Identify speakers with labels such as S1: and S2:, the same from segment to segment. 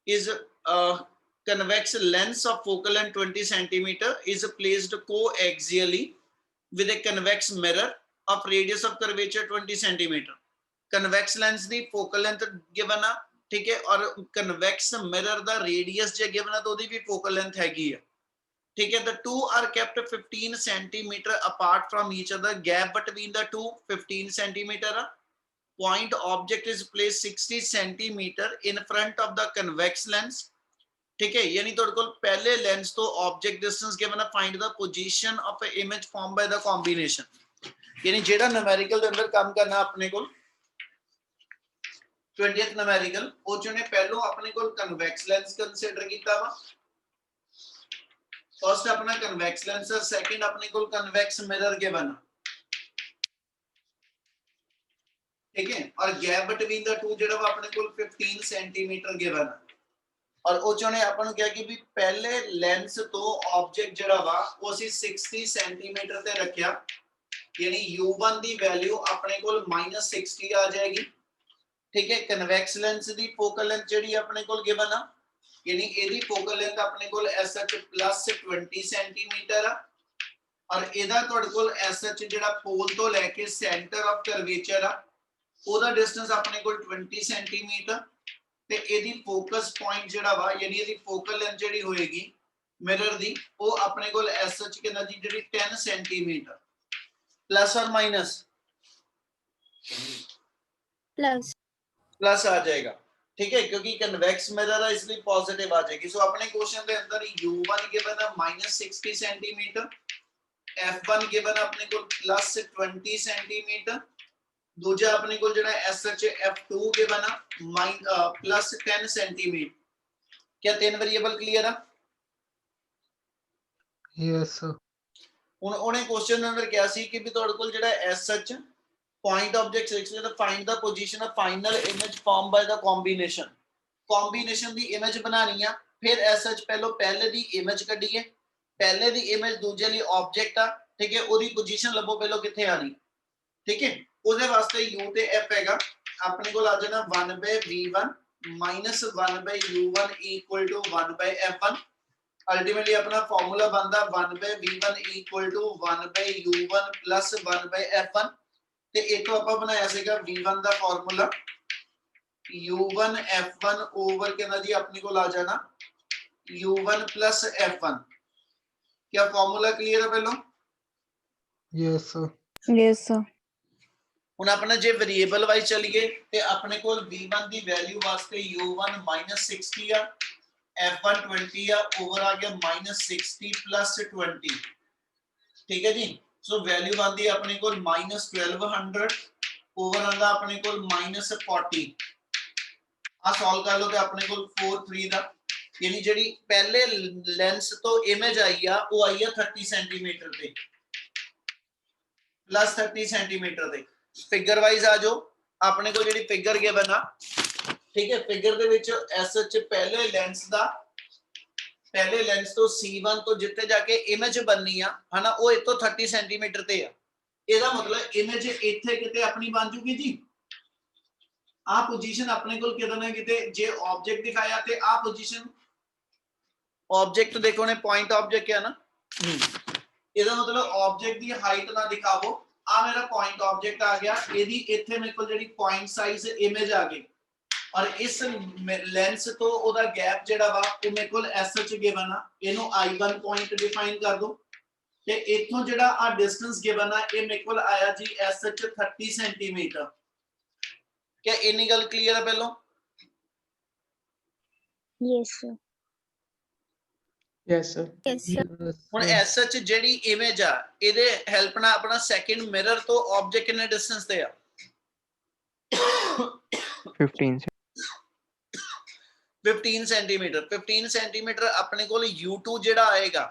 S1: is convex lens of focal length 20 centimeter is placed coaxially with a convex mirror of radius of curvature 20 centimeter. Convex lens the focal length given a, ठीक है, और convex mirror the radius जो given a तो भी focal length हैगी है, ठीक है. The two are kept 15 centimeter apart from each other. Gap between the two 15 centimeter. Point object is placed 60 centimeter in front of the convex lens. ठीक है, यानी तोड़ को पहले लेंस तो ऑब्जेक्ट डिस्टेंस गिवन है, find the position of a image form by the combination. यानी जेड़ा न्यूमेरिकल दे अंदर काम करना अपने को 20th न्यूमेरिकल ओ चने पहलो अपने को कन्वेक्स लेंस कंसीडर कीता वा. फर्स्ट अपना कन्वेक्स लेंस है, सेकंड अपने को कन्वेक्स मिरर गिवन है, ठीक है, और गैप बिटवीन द टू जेड़ा वा अपने को 15 सेंटीमीटर गिवन है. और ਉਹ ਚੋਂ ਨੇ ਆਪਾਂ ਨੂੰ ਕਿਹਾ ਕਿ ਵੀ ਪਹਿਲੇ ਲੈਂਸ ਤੋਂ ਆਬਜੈਕਟ ਜਿਹੜਾ ਵਾ ਉਹ ਅਸੀਂ 60 ਸੈਂਟੀਮੀਟਰ ਤੇ ਰੱਖਿਆ, ਯਾਨੀ u1 ਦੀ ਵੈਲਿਊ ਆਪਣੇ ਕੋਲ -60 ਆ ਜਾਏਗੀ, ਠੀਕ ਹੈ. ਕਨਵੈਕਸ ਲੈਂਸ ਦੀ ਫੋਕਲ ਲੈਂਥ ਜਿਹੜੀ ਆਪਣੇ ਕੋਲ ਗਿਵਨ ਆ, ਯਾਨੀ ਇਹਦੀ ਫੋਕਲ ਲੈਂਥ ਆਪਣੇ ਕੋਲ SH +20 ਸੈਂਟੀਮੀਟਰ ਆ, ਔਰ ਇਹਦਾ ਤੁਹਾਡੇ ਕੋਲ SH ਜਿਹੜਾ ਪੋਲ ਤੋਂ ਲੈ ਕੇ ਸੈਂਟਰ ਆਫ ਕਰਵੇਚਰ ਆ ਉਹਦਾ ਡਿਸਟੈਂਸ ਆਪਣੇ ਕੋਲ 20 ਸੈਂਟੀਮੀਟਰ ਤੇ ਇਹਦੀ ਫੋਕਸ ਪੁਆਇੰਟ ਜਿਹੜਾ ਵਾ ਯਾਨੀ ਇਹਦੀ ਫੋਕਲ ਲੈਂਥ ਜਿਹੜੀ ਹੋਏਗੀ ਮਿਰਰ ਦੀ ਉਹ ਆਪਣੇ ਕੋਲ SH ਕਿੰਨਾ ਜੀ ਜਿਹੜੀ 10 ਸੈਂਟੀਮੀਟਰ प्लस और माइनस प्लस आ जाएगा, ठीक है, क्योंकि कन्वेक्स मिरर है इसलिए पॉजिटिव आ जाएगी. सो अपने क्वेश्चन के अंदर u1 गिवन है -60 सेंटीमीटर, f1 गिवन अपने को +20 सेंटीमीटर, दूजा अपने को जो SH f2 गिवन है +10 सेंटीमीटर. क्या तीन वेरिएबल क्लियर है?
S2: Yes sir.
S1: उन्होंने क्वेश्चन अंदर क्या सी कि भी ਤੁਹਾਡੇ ਕੋਲ ਜਿਹੜਾ SH point object selection the find the position of final image formed by the combination the image बनानी है. फिर SH पहले दी image ਕੱਢੀਏ, पहले दी image दूजे ਲਈ object ਆ, ठीक है, ਉਹਦੀ position ਲੱਭੋ ਪਹਿਲਾਂ ਕਿੱਥੇ ਆਣੀ, ठीक है. ਉਹਦੇ ਵਾਸਤੇ u ਤੇ f ਹੈਗਾ ਆਪਣੇ ਕੋਲ ਆ ਜਾਣਾ 1/v1 - 1/u1 = 1/f1. अल्टीमेटली अपना फॉर्मूला बनता 1/v1 = 1/u1 + 1/f1 ਤੇ ਇਤੋਂ ਆਪਾਂ ਬਣਾਇਆ ਸੀਗਾ v1 ਦਾ ਫਾਰਮੂਲਾ u1 f1 ਓਵਰ ਕਿੰਨਾ ਜੀ ਆਪਣੇ ਕੋਲ ਆ ਜਾਣਾ u1 + f1. क्या फॉर्मूला क्लियर है पहलो?
S2: Yes sir.
S3: Yes sir.
S1: ਹੁਣ ਆਪਣਾ ਜੇ ਵੇਰੀਏਬਲ ਵਾਈਜ਼ ਚਲੀਏ ਤੇ ਆਪਣੇ ਕੋਲ v1 ਦੀ ਵੈਲਿਊ ਵਾਸਤੇ u1 -60 ਆ, f1 20 ਆ, ओवर आ गया -60 + 20, ठीक है जी. सो वैल्यू आंदी अपने को -1200, ओवर आंदा अपने को -40. आ सॉल्व कर लो ते अपने को 43 दा, यानी जेडी पहले लेंस तो इमेज आई आ वो आई है 30 सेंटीमीटर ते +30 सेंटीमीटर ते. फिगर वाइज आ जाओ अपने को जेडी फिगर गिवन आ, ठीक है, फिगर दे विच SH पहले लेंस तो C1 तो जिथे जाके इमेज बननी आ है ना वो इतो 30 सेंटीमीटर ते आ. ਇਹਦਾ मतलब इमेज ਇੱਥੇ ਕਿਤੇ ਆਪਣੀ ਬਣ ਜੂਗੀ ਜੀ. ਆ ਪੋਜੀਸ਼ਨ ਆਪਣੇ ਕੋਲ ਕਿਤੇ ਨਾ ਕਿਤੇ ਜੇ ਆਬਜੈਕਟ ਦਿਖਾਇਆ ਤੇ ਆ ਪੋਜੀਸ਼ਨ ਆਬਜੈਕਟ ਦੇਖੋ ਨੇ ਪੁਆਇੰਟ ਆਬਜੈਕਟ ਹੈ ਨਾ, ਇਹਦਾ मतलब ਆਬਜੈਕਟ ਦੀ ਹਾਈਟ ਨਾ ਦਿਖਾਵੋ. ਆ ਮੇਰਾ ਪੁਆਇੰਟ ਆਬਜੈਕਟ ਆ ਗਿਆ, ਇਹਦੀ ਇੱਥੇ ਮੇਰੇ ਕੋਲ ਜਿਹੜੀ ਪੁਆਇੰਟ ਸਾਈਜ਼ ਇਮੇਜ ਆ ਗਈ, और इस लेंस तो ओदा गैप जेड़ा वा ओ मेरे कोल SH गिवन आ, इनु I1 पॉइंट डिफाइन कर दो ते इथों जेड़ा आ डिस्टेंस गिवन आ ए मेरे कोल आया जी SH 30 सेंटीमीटर. क्या इन्नी गल क्लियर है पहलो?
S3: Yes sir.
S2: Yes sir.
S3: Yes sir.
S1: हुन SH जेडी इमेज आ ਇਹਦੇ ਹੈਲਪ ਨਾਲ ਆਪਣਾ ਸੈਕਿੰਡ ਮਿਰਰ ਤੋਂ ਆਬਜੈਕਟ ਕਿੰਨੇ ਡਿਸਟੈਂਸ ਤੇ ਆ 15 सेंटीमीटर. 15 सेंटीमीटर अपने को u2 जेड़ा आएगा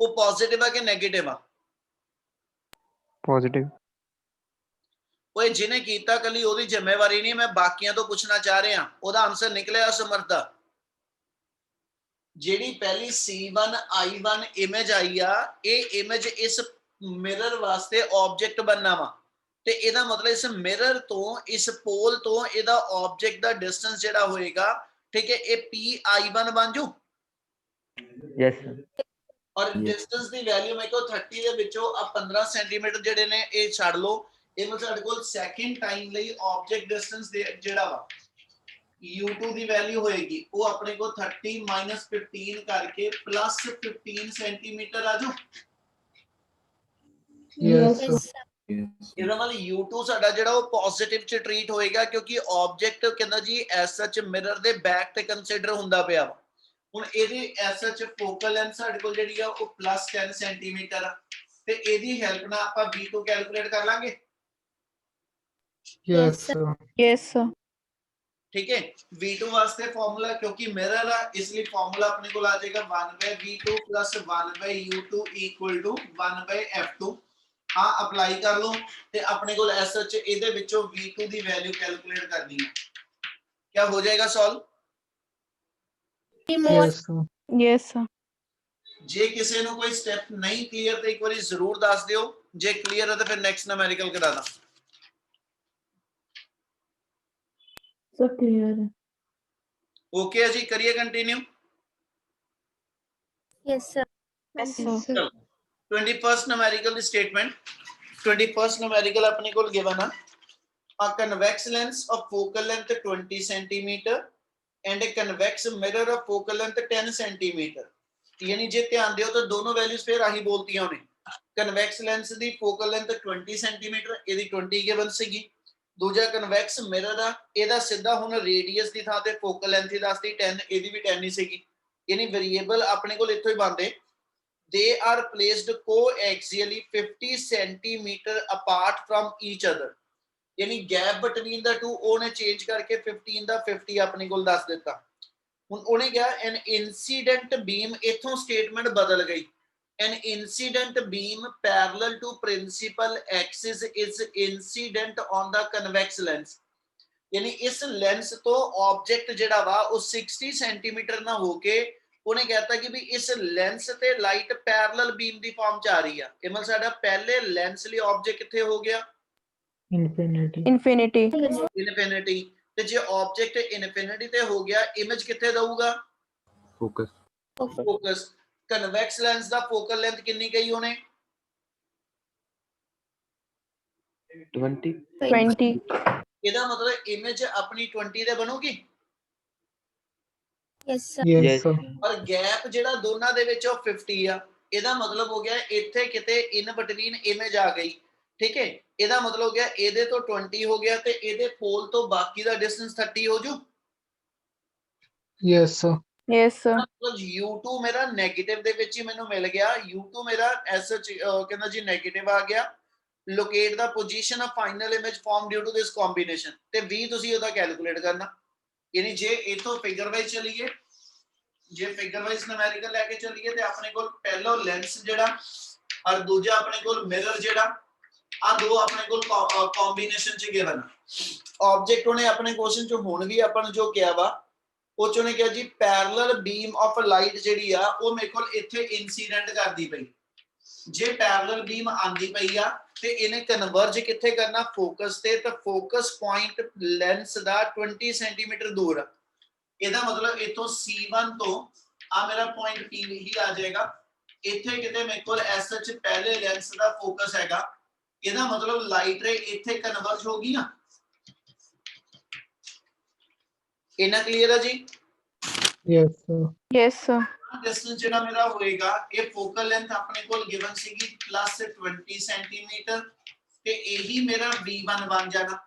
S1: वो पॉजिटिव है कि नेगेटिव है?
S4: पॉजिटिव.
S1: ओए जिने कीता कली ओदी जिम्मेवारी नहीं, मैं बाकियां तो पूछना चाह रहा ओदा आंसर निकले असमर्थ. जेड़ी पहली C1 I1 image I uh A image इस मिरर वास्ते ऑब्जेक्ट बनना वा ते एदा मतलब इस मिरर तो इस पोल तो एदा ऑब्जेक्ट दा डिस्टेंस जेड़ा होएगा ठीक है, ये PI1 बन जू
S4: यस सर
S1: और डिस्टेंस ਦੀ ਵੈਲਿਊ ਮੇਰੇ ਕੋਲ 30 ਦੇ ਵਿੱਚੋਂ ਆ 15 ਸੈਂਟੀਮੀਟਰ ਜਿਹੜੇ ਨੇ ਇਹ ਛੱਡ ਲਓ। ਇਹ ਮਤਲਬ ਸਾਡੇ ਕੋਲ ਸੈਕਿੰਡ ਟਾਈਮ ਲਈ ਆਬਜੈਕਟ ਡਿਸਟੈਂਸ ਜਿਹੜਾ ਵਾ u2 ਦੀ ਵੈਲਿਊ ਹੋਏਗੀ ਉਹ ਆਪਣੇ ਕੋਲ 30 15 ਕਰਕੇ ਪਲੱਸ 15 ਸੈਂਟੀਮੀਟਰ ਆ ਜਾਓ।
S2: Yes, sir.
S1: ਇਹਦਾ ਮਤਲਬ u2 ਸਾਡਾ ਜਿਹੜਾ ਉਹ ਪੋਜ਼ਿਟਿਵ ਚ ਟ੍ਰੀਟ ਹੋਏਗਾ ਕਿਉਂਕਿ ਆਬਜੈਕਟ ਕਹਿੰਦਾ ਜੀ ਐਸ ਸੱਚ ਮਿਰਰ ਦੇ ਬੈਕ ਤੇ ਕੰਸੀਡਰ ਹੁੰਦਾ ਪਿਆ ਵਾ। ਹੁਣ ਇਹਦੀ ਐਸ ਸੱਚ ਫੋਕਲ ਲੈਂਥ ਸਾਡੇ ਕੋਲ ਜਿਹੜੀ ਆ ਉਹ ਪਲੱਸ 10 ਸੈਂਟੀਮੀਟਰ ਆ ਤੇ ਇਹਦੀ ਹੈਲਪ ਨਾਲ ਆਪਾਂ v2 ਕੈਲਕੂਲੇਟ ਕਰ ਲਾਂਗੇ।
S2: Yes, sir.
S3: Yes, sir.
S1: ठीक है, v2 वास्ते फॉर्मूला क्योंकि मिरर है इसलिए फॉर्मूला अपने को आ जाएगा 1/v2 plus 1/u2 equal to 1/f2। हाँ अप्लाई कर लो ते अपने को एस सच ਇਹਦੇ ਵਿੱਚੋਂ v2 ਦੀ ਵੈਲਿਊ ਕੈਲਕੂਲੇਟ ਕਰਨੀ ਹੈ। क्या हो जाएगा solve?
S2: Yes, sir.
S3: Yes, sir.
S1: ਜੇ ਕਿਸੇ ਨੂੰ ਕੋਈ ਸਟੈਪ ਨਹੀਂ ਕਲੀਅਰ ਤੇ ਇੱਕ ਵਾਰੀ ਜ਼ਰੂਰ ਦੱਸ ਦਿਓ, ਜੇ ਕਲੀਅਰ ਹੈ ਤਾਂ ਫਿਰ ਨੈਕਸਟ ਨਿਊਮੈਰੀਕਲ ਕਰਾ ਦਾਂ।
S5: सब क्लियर है।
S1: ओके है जी, करिए continue.
S3: Yes, sir. Yes, sir.
S1: 21st numerical statement 21st numerical अपने को given है a convex lens of focal length 20 centimeter and a convex mirror of focal length 10 centimeter। यानी जे ध्यान दियो तो दोनों वैल्यूज फिर आही बोलती हैं उन्हें। convex lens दी focal length 20 centimeter ਇਹਦੀ 20 given ਸੀਗੀ। ਦੂਜਾ ਕਨਵੈਕਸ ਮਿਰਰ ਆ ਇਹਦਾ ਸਿੱਧਾ ਹੁਣ ਰੇਡੀਅਸ ਦੀ ਥਾਂ ਤੇ ਫੋਕਲ ਲੈਂਥ ਹੀ ਦੱਸਦੀ 10 ਇਹਦੀ ਵੀ 10 ਹੀ ਸੀਗੀ। ਯਾਨੀ ਵੇਰੀਏਬਲ ਆਪਣੇ ਕੋਲ ਇੱਥੋਂ ਹੀ ਬਣਦੇ they are placed coaxially 50 centimeter apart from each other। ਯਾਨੀ ਗੈਪ ਬਿਟਵੀਨ ਦਾ ਟੂ ਉਹਨੇ ਚੇਂਜ ਕਰਕੇ 15 ਦਾ 50 ਆਪਣੇ ਕੋਲ ਦੱਸ ਦਿੱਤਾ। ਹੁਣ ਉਹਨੇ ਕਿਹਾ ਐਨ ਇਨਸੀਡੈਂਟ ਬੀਮ ਇਥੋਂ ਸਟੇਟਮੈਂਟ ਬਦਲ ਗਈ। an incident beam parallel to principal axis is incident on the convex lens। यानी इस लेंस तो ऑब्जेक्ट जेड़ा वा उस 60 सेंटीमीटर ना होके उन्हें कहता कि भी इस लेंस ते light parallel beam the form च आ रही है। इमल साडा पहले लेंस लिए ऑब्जेक्ट किथे हो गया
S2: Infinity.
S3: Infinity.
S1: इनफिनिटी ते जे ऑब्जेक्ट इनफिनिटी ते हो गया इमेज किथे दऊगा
S4: फोकस
S1: फोकस। कन्वेक्स लेंस दा फोकल लेंथ कितनी कही उन्हें
S4: 20
S3: 20.
S1: ਇਹਦਾ ਮਤਲਬ ਇਮੇਜ ਆਪਣੀ 20 ਦੇ ਬਣੂਗੀ
S3: Yes, sir.
S2: Yes,
S4: Yes.
S2: sir.
S1: ਔਰ ਗੈਪ ਜਿਹੜਾ ਦੋਨਾਂ ਦੇ ਵਿੱਚ ਉਹ 50 ਆ। ਇਹਦਾ ਮਤਲਬ ਹੋ ਗਿਆ ਇੱਥੇ ਕਿਤੇ ਇਨ ਬਿਟਵੀਨ ਇਮੇਜ ਆ ਗਈ। ਠੀਕ ਹੈ, ਇਹਦਾ ਮਤਲਬ ਹੋ ਗਿਆ ਇਹਦੇ ਤੋਂ 20 ਹੋ ਗਿਆ ਤੇ ਇਹਦੇ ਪੋਲ ਤੋਂ ਬਾਕੀ ਦਾ ਡਿਸਟੈਂਸ 30 ਹੋ ਜੂ।
S2: Yes, sir.
S3: Yes, sir.
S1: ਮਤਲਬ u2 ਮੇਰਾ 네ਗੇਟਿਵ ਦੇ ਵਿੱਚ ਹੀ ਮੈਨੂੰ ਮਿਲ ਗਿਆ। u2 ਮੇਰਾ ਐਸ ਕਹਿੰਦਾ ਜੀ 네ਗੇਟਿਵ ਆ ਗਿਆ। Locate the position of final image form due to this combination ਤੇ v ਤੁਸੀਂ ਉਹਦਾ ਕੈਲਕੂਲੇਟ ਕਰਨਾ। यानी जे इथों फिगर वाइज चलिए जे फिगर वाइज न्यूमेरिकल लेके चलिए ते अपने कोल पहलो लेंस जेड़ा और दूजा अपने कोल मिरर जेड़ा आ दो अपने कोल कॉम्बिनेशन च गिवन ऑब्जेक्ट ने अपने क्वेश्चन च हुण भी अपन जो किया वा ਉਹ ਚੋਂ ਨੇ ਕਿਹਾ ਜੀ ਪੈਰਲਲ ਬੀਮ ਆਫ ਲਾਈਟ ਜਿਹੜੀ ਆ ਉਹ ਮੇਰੇ ਕੋਲ ਇੱਥੇ ਇਨਸੀਡੈਂਟ ਕਰਦੀ ਪਈ। ਜੇ ਪੈਰਲਲ ਬੀਮ ਆਂਦੀ ਪਈ ਆ ਤੇ ਇਹਨੇ ਕਨਵਰਜ ਕਿੱਥੇ ਕਰਨਾ ਫੋਕਸ ਤੇ ਤਾਂ ਫੋਕਸ ਪੁਆਇੰਟ ਲੈਂਸ ਦਾ 20 ਸੈਂਟੀਮੀਟਰ ਦੂਰ ਆ। ਇਹਦਾ ਮਤਲਬ ਇਥੋਂ C1 ਤੋਂ ਆ ਮੇਰਾ ਪੁਆਇੰਟ P ਹੀ ਆ ਜਾਏਗਾ। ਇੱਥੇ ਕਿਤੇ ਮੇਰੇ ਕੋਲ ਐਸਐਚ ਪਹਿਲੇ ਲੈਂਸ ਦਾ ਫੋਕਸ ਹੈਗਾ। ਇਹਦਾ ਮਤਲਬ ਲਾਈਟ ਰੇ ਇੱਥੇ ਕਨਵਰਜ ਹੋਗੀ ਨਾ। ਇਹਨਾਂ ਕਲੀਅਰ ਹੈ ਜੀ?
S2: Yes, sir.
S3: Yes, sir.
S1: Distance ਜਿਹੜਾ ਮੇਰਾ ਹੋਏਗਾ ਇਹ ਫੋਕਲ ਲੈਂਥ ਆਪਣੇ ਕੋਲ ਗਿਵਨ ਸੀਗੀ ਪਲੱਸ 20 ਸੈਂਟੀਮੀਟਰ ਤੇ ਇਹੀ ਮੇਰਾ v1 ਬਣ ਜਾਣਾ।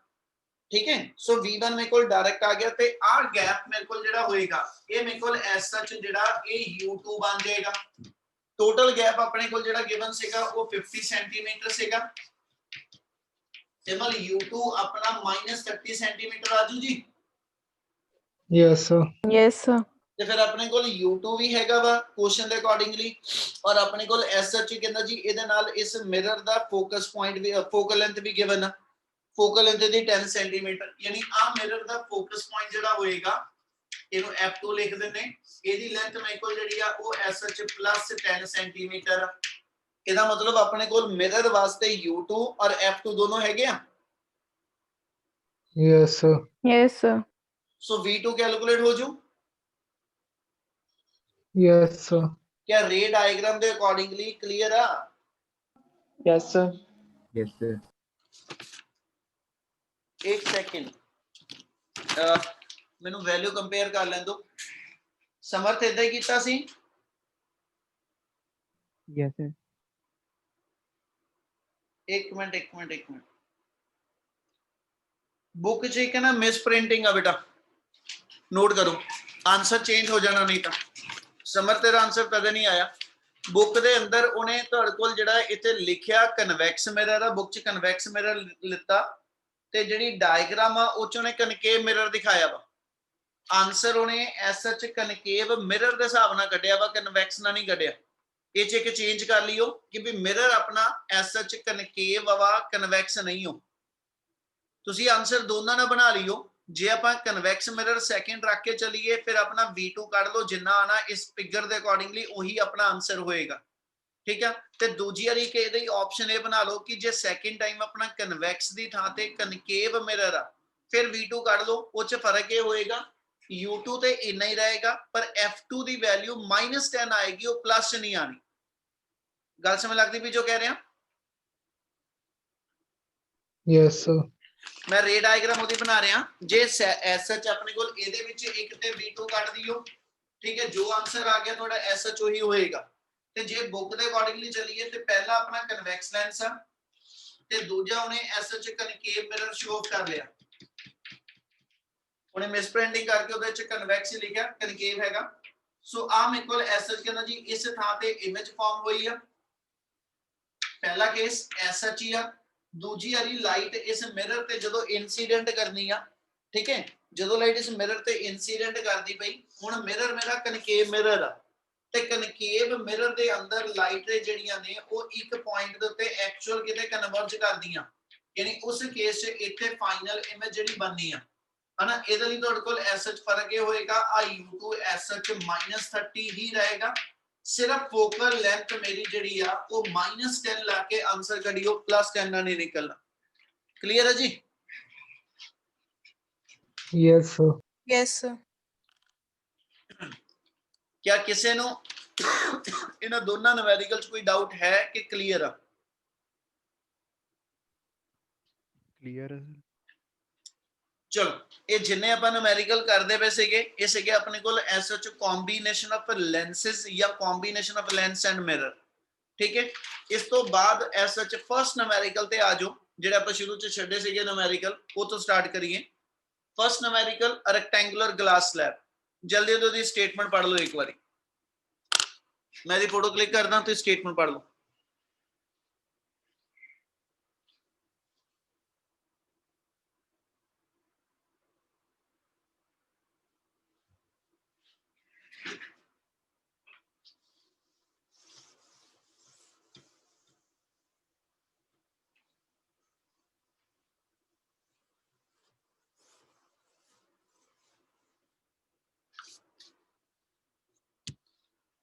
S1: ਠੀਕ ਹੈ, ਸੋ v1 ਮੇਰੇ ਕੋਲ ਡਾਇਰੈਕਟ ਆ ਗਿਆ ਤੇ ਆਹ ਗੈਪ ਮੇਰੇ ਕੋਲ ਜਿਹੜਾ ਹੋਏਗਾ ਇਹ ਮੇਰੇ ਕੋਲ ਐਸ ਸੱਚ ਜਿਹੜਾ ਇਹ u2 ਬਣ ਜਾਏਗਾ। ਟੋਟਲ ਗੈਪ ਆਪਣੇ ਕੋਲ ਜਿਹੜਾ ਗਿਵਨ ਸੀਗਾ ਉਹ 50 ਸੈਂਟੀਮੀਟਰ ਸੀਗਾ ਤੇ ਮਲ u2 ਆਪਣਾ -30 ਸੈਂਟੀਮੀਟਰ ਆਜੂ ਜੀ।
S2: Yes, sir.
S3: Yes, sir.
S1: ਤੇ ਫਿਰ ਆਪਣੇ ਕੋਲ u2 ਵੀ ਹੈਗਾ ਵਾ ਕੁਐਸਚਨ ਦੇ ਅਕੋਰਡਿੰਗਲੀ ਔਰ ਆਪਣੇ ਕੋਲ ਐਸਐਚ ਕਹਿੰਦਾ ਜੀ ਇਹਦੇ ਨਾਲ ਇਸ ਮਿਰਰ ਦਾ ਫੋਕਸ ਪੁਆਇੰਟ ਵੀ ਫੋਕਲ ਲੈਂਥ ਵੀ ਗਿਵਨ ਆ। ਫੋਕਲ ਲੈਂਥ ਦੀ 10 ਸੈਂਟੀਮੀਟਰ ਯਾਨੀ ਆ ਮਿਰਰ ਦਾ ਫੋਕਸ ਪੁਆਇੰਟ ਜਿਹੜਾ ਹੋਏਗਾ ਇਹਨੂੰ f2 ਲਿਖ ਦਿੰਨੇ। ਇਹਦੀ ਲੈਂਥ ਮੇਰੇ ਕੋਲ ਜਿਹੜੀ ਆ ਉਹ ਐਸਐਚ ਪਲੱਸ 10 ਸੈਂਟੀਮੀਟਰ। ਇਹਦਾ ਮਤਲਬ ਆਪਣੇ ਕੋਲ ਮਿਰਰ ਵਾਸਤੇ u2 ਔਰ f2 ਦੋਨੋਂ ਹੈਗੇ ਆ।
S2: Yes, sir.
S3: Yes, sir.
S1: ਸੋ v2 ਕੈਲਕੂਲੇਟ ਹੋ ਜੂ
S2: Yes, sir.
S1: क्या रे डायग्राम ਦੇ ਅਕੋਰਡਿੰਗਲੀ ਕਲੀਅਰ ਆ?
S2: Yes, sir.
S4: Yes, sir.
S1: ਇੱਕ ਸੈਕਿੰਡ ਮੈਨੂੰ ਵੈਲਿਊ ਕੰਪੇਅਰ ਕਰ ਲੈਣ ਦਿਓ। ਸਮਰਥ ਇਦਾਂ ਹੀ ਕੀਤਾ ਸੀ।
S4: Yes, sir.
S1: ਇੱਕ ਮਿੰਟ बुक च एक है ना मिस प्रिंटिंग है बेटा, नोट करो, आंसर चेंज हो जाना नहीं था। समर तेरा आंसर तद नहीं आया। बुक दे अंदर उन्हें तुहाडे कोल जिहड़ा इत्थे लिखिया कन्वैक्स मिरर है, बुक च कन्वैक्स मिरर लिता ते जिहड़ी डायग्राम आ उह च उन्हें कनकेव मिरर दिखाया वा। आंसर उन्हें एस सच कनकेव मिरर दे हिसाब नाल कढिया वा, कन्वैक्स नाल नहीं कढिया। ਇਹ ਚ ਇੱਕ ਚੇਂਜ ਕਰ ਲਿਓ ਕਿ ਵੀ ਮਿਰਰ ਆਪਣਾ ਐਸ ਸੱਚ ਕਨਕੇਵ ਵਾ, ਕਨਵੈਕਸ ਨਹੀਂ ਹੋ। ਤੁਸੀਂ ਆਨਸਰ ਦੋਨਾਂ ਨਾਲ ਬਣਾ ਲਿਓ। ਜੇ ਆਪਾਂ ਕਨਵੈਕਸ ਮਿਰਰ ਸੈਕਿੰਡ ਰੱਖ ਕੇ ਚੱਲੀਏ ਫਿਰ ਆਪਣਾ V2 ਕੱਢ ਲਓ, ਜਿੰਨਾ ਆਣਾ ਇਸ ਫਿਗਰ ਦੇ ਅਕੋਰਡਿੰਗਲੀ ਉਹੀ ਆਪਣਾ ਆਨਸਰ ਹੋਏਗਾ। ਠੀਕ ਆ। ਤੇ ਦੂਜੀ ਵਾਰੀ ਕਿ ਇਹਦੀ ਆਪਸ਼ਨ ਇਹ ਬਣਾ ਲਓ ਕਿ ਜੇ ਸੈਕਿੰਡ ਟਾਈਮ ਆਪਣਾ ਕਨਵੈਕਸ ਦੀ ਥਾਂ ਤੇ ਕਨਕੇਵ ਮਿਰਰ ਆ ਫਿਰ V2 ਕੱਢ ਲਓ। ਉਹ ਚ ਫਰਕ ਇਹ ਹੋਏਗਾ U2 ਤੇ ਇੰਨਾ ਹੀ ਰਹੇਗਾ, ਪਰ F2 ਦੀ ਵੈਲਿਊ -10 ਆਏਗੀ, ਉਹ ਪਲੱਸ ਚ ਨਹੀਂ ਆਣੀ। ਗੱਲ ਸਮਝ ਲੱਗਦੀ ਵੀ ਜੋ ਕਹਿ ਰਿਹਾ?
S2: Yes, sir.
S1: ਮੈਂ ਰੇ ਡਾਇਗਰਾਮ ਉਹਦੀ ਬਣਾ ਰਿਹਾ। ਜੇ ਐਸ ਸੱਚ ਆਪਣੇ ਕੋਲ ਇਹਦੇ ਵਿੱਚ ਇੱਕ ਤੇ V2 ਕੱਢ ਦਿਓ, ਠੀਕ ਹੈ, ਜੋ ਆਨਸਰ ਆ ਗਿਆ ਤੁਹਾਡਾ ਐਸ ਸੱਚ ਉਹੀ ਹੋਏਗਾ। ਤੇ ਜੇ ਬੁੱਕ ਦੇ ਅਕੋਰਡਿੰਗਲੀ ਚੱਲੀਏ ਤੇ ਪਹਿਲਾ ਆਪਣਾ ਕਨਵੈਕਸ ਲੈਂਸ ਆ ਤੇ ਦੂਜਾ ਉਹਨੇ ਐਸ ਸੱਚ ਕਨਕੇਵ ਮਿਰਰ ਸ਼ੋ ਕਰ ਲਿਆ। ਉਹਨੇ ਮਿਸਪ੍ਰਿੰਟਿੰਗ ਕਰਕੇ ਉਹਦੇ ਵਿੱਚ ਕਨਵੈਕਸ ਲਿਖਿਆ, ਕਨਕੇਵ ਹੈਗਾ। ਸੋ ਆ ਮੇਰੇ ਕੋਲ ਐਸ ਸੱਚ ਕਹਿੰਦਾ ਜੀ ਇਸ ਥਾਂ ਤੇ ਇਮੇਜ ਫਾਰਮ ਹੋਈ ਆ। पहला केस ऐसा ही आ। दूजी वाली लाइट इस मिरर ते जदों इंसीडेंट करनी आ, ठीक है, जदों लाइट इस मिरर ते इंसीडेंट करदी पई, हुण मिरर मेरा कनकेव मिरर आ ते कनकेव मिरर दे अंदर लाइट जेहड़ियां ने वो एक पॉइंट दे उत्ते एक्चुअल किते कन्वर्ज करदियां, यानी उस केस च इत्थे फाइनल इमेज जेहड़ी बननी आ है ना। इहदे लई तुहाडे कोल एसएच फर्क ये होएगा, आ U2 एसएच -30 ही रहेगा। सिर्फ फोकल लेंथ मेरी जड़ी आ वो -10 लाके आंसर करियो, +10 ना नहीं निकलना। क्लियर है जी?
S2: Yes, sir.
S3: Yes, sir.
S1: क्या किसी नु इन दोनों न्यूमेरिकल्स कोई डाउट है कि क्लियर है?
S4: Clear है sir.
S1: चलो ये जिन्ने अपन न्यूमेरिकल करते पे सीगे ये सीगे अपने कोल एसएच कॉम्बिनेशन ऑफ लेंसेस या combination of lens and mirror. ठीक है, इस तो बाद एसएच फर्स्ट न्यूमेरिकल ते आ जाओ, जेड़ा अपन शुरू च छड्डे सीगे न्यूमेरिकल वो तो स्टार्ट करिए। First numerical rectangular glass slab. जल्दी जल्दी स्टेटमेंट पढ़ लो एक बारी। मैं दी फोटो क्लिक करदा तो स्टेटमेंट पढ़ लो।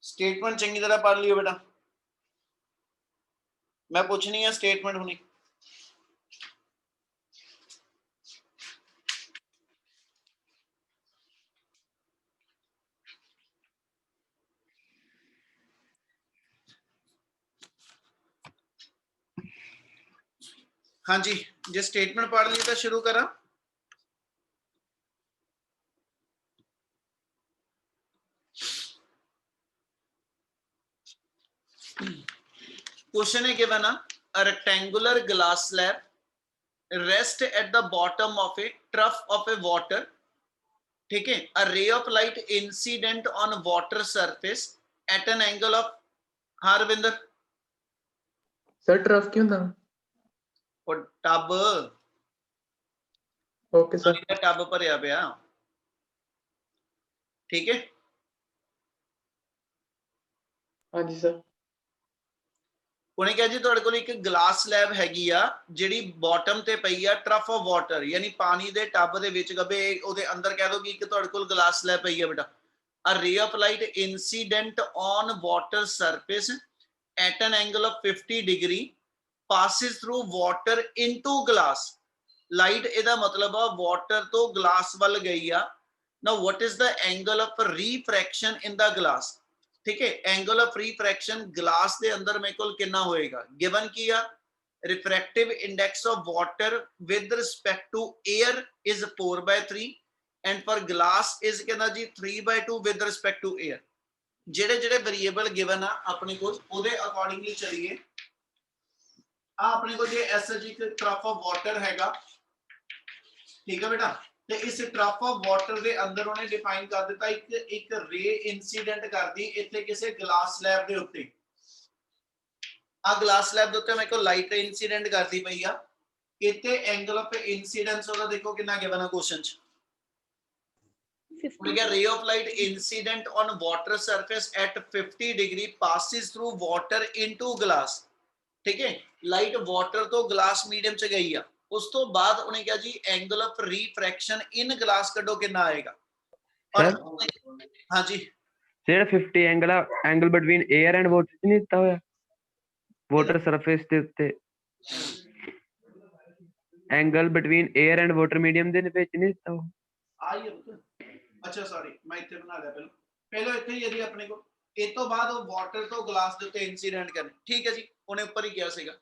S1: स्टेटमेंट चंगी तरह पढ़ लियो बेटा, मैं पूछनी है स्टेटमेंट हुनी। हाँ जी, जे स्टेटमेंट पढ़ ली तो शुरू करा। क्वेश्चन है given a rectangular glass slab rest at the bottom of a trough of a water, ठीक है, a ray of light incident on water surface at an angle of, हाँ रविंदर,
S2: सर ट्रफ क्यों था?
S1: और टब,
S2: ओके सर।
S1: टब भरिया पिया, ठीक है।
S2: हाँ जी सर।
S1: ਉਹਨੇ ਕਿਹਾ ਜੀ ਤੁਹਾਡੇ ਕੋਲ ਇੱਕ ਗਲਾਸ ਸਲੈਬ ਹੈਗੀ ਆ ਜਿਹੜੀ ਬਾਟਮ ਤੇ ਪਈ ਆ ਟਰਫ ਆਫ ਵਾਟਰ, ਯਾਨੀ ਪਾਣੀ ਦੇ ਟੱਬ ਦੇ ਵਿੱਚ ਗੱਬੇ ਉਹਦੇ ਅੰਦਰ ਕਹਿ ਦੋ ਕਿ ਇੱਕ ਤੁਹਾਡੇ ਕੋਲ ਗਲਾਸ ਸਲੈਬ ਪਈ ਆ ਬੇਟਾ। a ray of light incident on water surface at an angle of 50 degree passes through water into glass। Light ਇਹਦਾ ਮਤਲਬ ਆ ਵਾਟਰ ਤੋਂ ਗਲਾਸ ਵੱਲ ਗਈ ਆ। now what is the angle of refraction in the glass? ठीक है angle of refraction glass के अंदर मेरे को कितना होएगा गिवन किया refractive index of water with respect to air is 4/3 and for glass is कहना जी 3/2 विद रिस्पेक्ट टू एयर जेड़े जेड़े वेरिएबल गिवन आ अपने को ओदे अकॉर्डिंगली चलिए आ अपने को जे एसएच एक ट्रफ ऑफ वाटर हैगा ठीक है बेटा ਤੇ ਇਸ ਟਰਫ ਆਫ ਵਾਟਰ ਦੇ ਅੰਦਰ ਉਹਨੇ ਡਿਫਾਈਨ ਕਰ ਦਿੱਤਾ ਇੱਕ ਰੇ ਇਨਸੀਡੈਂਟ ਕਰਦੀ ਇੱਥੇ ਕਿਸੇ ਗਲਾਸ ਸਲੈਬ ਦੇ ਉੱਤੇ ਆ ਗਲਾਸ ਸਲੈਬ ਦੇ ਉੱਤੇ ਮੇਰੇ ਕੋਲ ਲਾਈਟ ਇਨਸੀਡੈਂਟ ਕਰਦੀ ਪਈ ਆ ਇੱਥੇ ਐਂਗਲ ਆਫ ਇਨਸੀਡੈਂਸ ਉਹਦਾ ਦੇਖੋ ਕਿੰਨਾ ਗਿਵਨ ਆ ਕੁਐਸਚਨ ਚ ਉਹਨੇ ਕਿਹਾ ray of light incident on water surface at 50 degree passes through water into glass ਠੀਕ ਹੈ ਲਾਈਟ ਵਾਟਰ ਤੋਂ ਗਲਾਸ ਮੀਡੀਅਮ ਚ ਗਈ ਆ उस तो बाद उन्हें क्या जी angle of refraction in glass कटो कितना आएगा और हाँ जी
S4: sir 50 angle between air and water नहीं दिता होया वाटर सरफेस ਦੇ ਉੱਤੇ angle between air and water medium ਦੇ ਵਿੱਚ ਨਹੀਂ ਦਿੱਤਾ ਉਹ
S1: आई है अच्छा सॉरी मैं ਇੱਥੇ ਬਣਾ ਲਿਆ ਪਹਿਲਾਂ ਇੱਥੇ ਹੀ यदि अपने को ਇਸ ਤੋਂ ਬਾਅਦ ਉਹ ਵਾਟਰ ਤੋਂ ਗਲਾਸ ਦੇ ਉੱਤੇ ਇਨਸੀਡੈਂਟ ਕਰਨੇ ਠੀਕ ਹੈ ਜੀ ਉਹਨੇ ਉੱਪਰ ਹੀ ਕਿਹਾ ਸੀਗਾ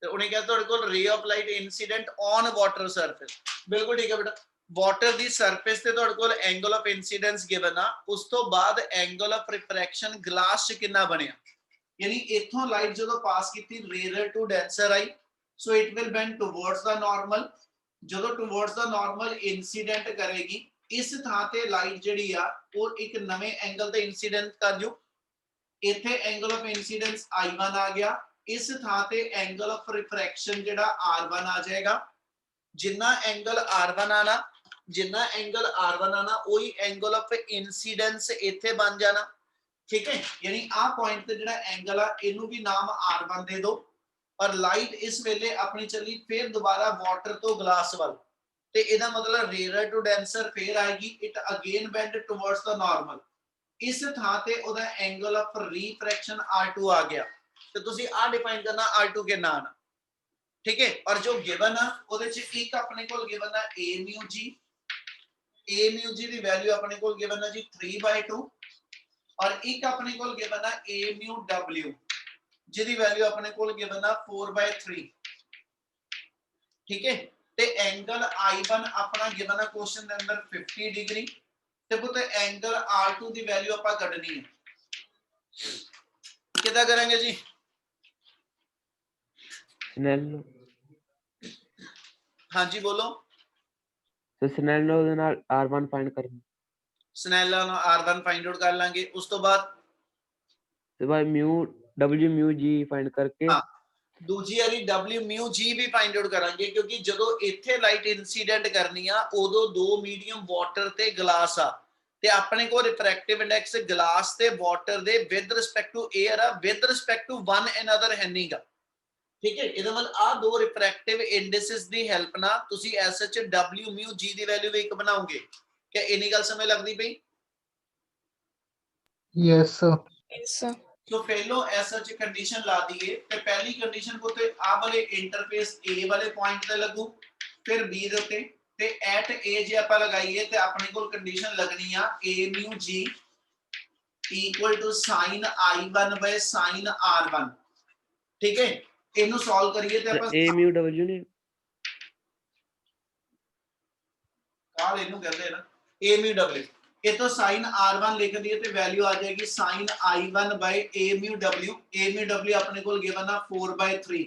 S1: ਤੇ ਉਹਨੇ ਕਿਹਾ ਤੁਹਾਡੇ ਕੋਲ ਰੇ of light incident on water surface ਬਿਲਕੁਲ ਠੀਕ ਹੈ ਬੇਟਾ ਵਾਟਰ ਦੀ ਸਰਫੇਸ ਤੇ ਤੁਹਾਡੇ ਕੋਲ ਐਂਗਲ ਆਫ ਇਨਸੀਡੈਂਸ ਗਿਵਨ ਆ ਉਸ ਤੋਂ ਬਾਅਦ ਐਂਗਲ ਆਫ ਰਿਫਰੈਕਸ਼ਨ ਗਲਾਸ 'ਚ ਕਿੰਨਾ ਬਣਿਆ ਯਾਨੀ ਇੱਥੋਂ ਲਾਈਟ ਜਦੋਂ ਪਾਸ ਕੀਤੀ ਰੇਅਰ ਟੂ ਡੈਂਸਰ ਆਈ so it will bend towards the normal ਜਦੋਂ ਟੁਵਰਡਸ ਦਾ ਨਾਰਮਲ ਇਨਸੀਡੈਂਟ ਕਰੇਗੀ ਇਸ ਥਾਂ ਤੇ ਲਾਈਟ ਜਿਹੜੀ ਆ ਉਹ ਇੱਕ ਨਵੇਂ ਐਂਗਲ ਤੇ ਇਨਸੀਡੈਂਟ ਕਰ ਜੂ ਇੱਥੇ ਐਂਗਲ ਆਫ ਇਨਸੀਡੈਂਸ I1 ਆ ਗਿਆ इस थां ते एंगल ऑफ रिफ्रैक्शन जेड़ा R1 आ जाएगा जिन्ना एंगल R1 आना जिन्ना एंगल R1 आना वही एंगल ऑफ इंसीडेंस इथे बन जाना ठीक है यानी आ पॉइंट ते जेड़ा एंगल आ इनू भी नाम R1 दे दो और लाइट इस वेले अपनी चली फिर दोबारा वाटर तो ग्लास वाल ते इहदा मतलब रेयर टू डेंसर फिर आएगी it again bend towards the normal इस थां ते ओदा एंगल ऑफ रिफ्रैक्शन R2 आ गया तो तुसी आ डिफाइन करना R2 के ना आना ठीक है और जो गिवन है ओदे च एक अपने को गिवन है a mu g the value अपने को गिवन है जी 3/2 और एक अपने को गिवन है a mu w जिदी वैल्यू अपने को गिवन है 4/3 ठीक है ते एंगल I1 अपना गिवन है क्वेश्चन दे अंदर 50 डिग्री ते पुत एंगल R2 दी वैल्यू आपा कढनी है किदा करेंगे जी
S4: स्नेल
S1: हाँ जी बोलो
S4: तो स्नेल नो ਦੇ ਨਾਲ R1 फाइंड करना
S1: स्नेल ਨਾਲ R1 फाइंड आउट कर लांगे उस तो बाद
S4: ਤੇ ਬਾਅਦ mu W mu G find करके
S1: हाँ दूजी वाली W म्यू G भी फाइंड आउट करांगे क्योंकि ਜਦੋਂ ਇੱਥੇ ਲਾਈਟ ਇਨਸੀਡੈਂਟ ਕਰਨੀ ਆ ਉਦੋਂ ਦੋ ਮੀਡੀਅਮ ਵਾਟਰ ਤੇ ਗਲਾਸ ਆ ਤੇ ਆਪਣੇ ਕੋਲ ਰਿਫਰੈਕਟਿਵ ਇੰਡੈਕਸ ਗਲਾਸ ਤੇ ਵਾਟਰ ਦੇ ਵਿਦ ਰਿਸਪੈਕਟ ਟੂ 에ਅਰ ਆ with respect to one another ਹੈ ਨਹੀਂਗਾ ਠੀਕ ਹੈ ਇਹਦਾ ਮਤਲਬ ਆ ਦੋ ਰਿਫਰੈਕਟਿਵ ਇੰਡੈਕਸਸ ਦੀ ਹੈਲਪ ਨਾਲ ਤੁਸੀਂ ਐਸਐਚ W म्यू G ਦੀ ਵੈਲਿਊ ਵੀ ਇੱਕ ਬਣਾਓਗੇ ਕਿ ਇਨੀ ਗੱਲ ਸਮਝ ਲੱਗਦੀ ਪਈ
S2: Yes, sir.
S3: Yes, sir.
S1: तो पहलो एसएच कंडीशन ला दिए तो पहली कंडीशन को ते आ वाले इंटरफेस ए वाले पॉइंट ते लगू फिर बी दे उत्ते ते एट ए जे ਆਪਾਂ ਲਗਾਈਏ ਤੇ ਆਪਣੇ ਕੋਲ ਕੰਡੀਸ਼ਨ ਲੱਗਣੀ ਆ a mu g equal to sin I1 by sin R1 ਠੀਕ ਹੈ ਇਹਨੂੰ ਸੋਲਵ ਕਰੀਏ ਤੇ ਆਪਾਂ
S4: A म्यू W ਨੇ
S1: ਕਾਲ ਇਹਨੂੰ ਕਹਿੰਦੇ ਨਾ a mu w ये तो sin R1 लिख दिए तो वैल्यू आ जाएगी sin I1 by a mu w अपने को गिवन है 4/3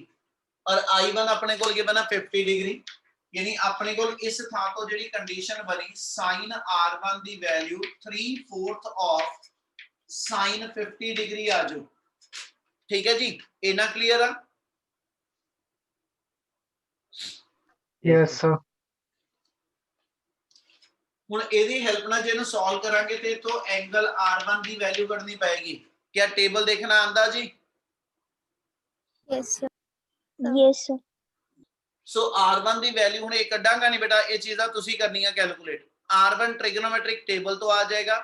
S1: और I1 अपने को गिवन है 50 डिग्री यानी अपने को इस थां तो जेडी कंडीशन बनी sin R1 दी वैल्यू 3/4 ऑफ sin 50 डिग्री आ जाओ ठीक है जी इना क्लियर है
S2: Yes, sir.
S1: ਹੁਣ ਇਹਦੀ ਹੈਲਪ ਨਾਲ ਜੇ ਇਹਨੂੰ ਸੋਲਵ ਕਰਾਂਗੇ ਤੇ ਇਥੋਂ ਐਂਗਲ R1 ਦੀ ਵੈਲਿਊ ਕੱਢਣੀ ਪਏਗੀ ਕੀ ਟੇਬਲ ਦੇਖਣਾ ਆਂਦਾ ਜੀ
S3: Yes, sir. Yes, sir.
S1: ਸੋ R1 ਦੀ ਵੈਲਿਊ ਹੁਣ ਇਹ ਕੱਢਾਂਗਾ ਨਹੀਂ ਬੇਟਾ ਇਹ ਚੀਜ਼ਾਂ ਤੁਸੀਂ ਕਰਨੀਆਂ ਕੈਲਕੂਲੇਟ R1 ਟ੍ਰਿਗਨੋਮੈਟ੍ਰਿਕ ਟੇਬਲ ਤੋਂ ਆ ਜਾਏਗਾ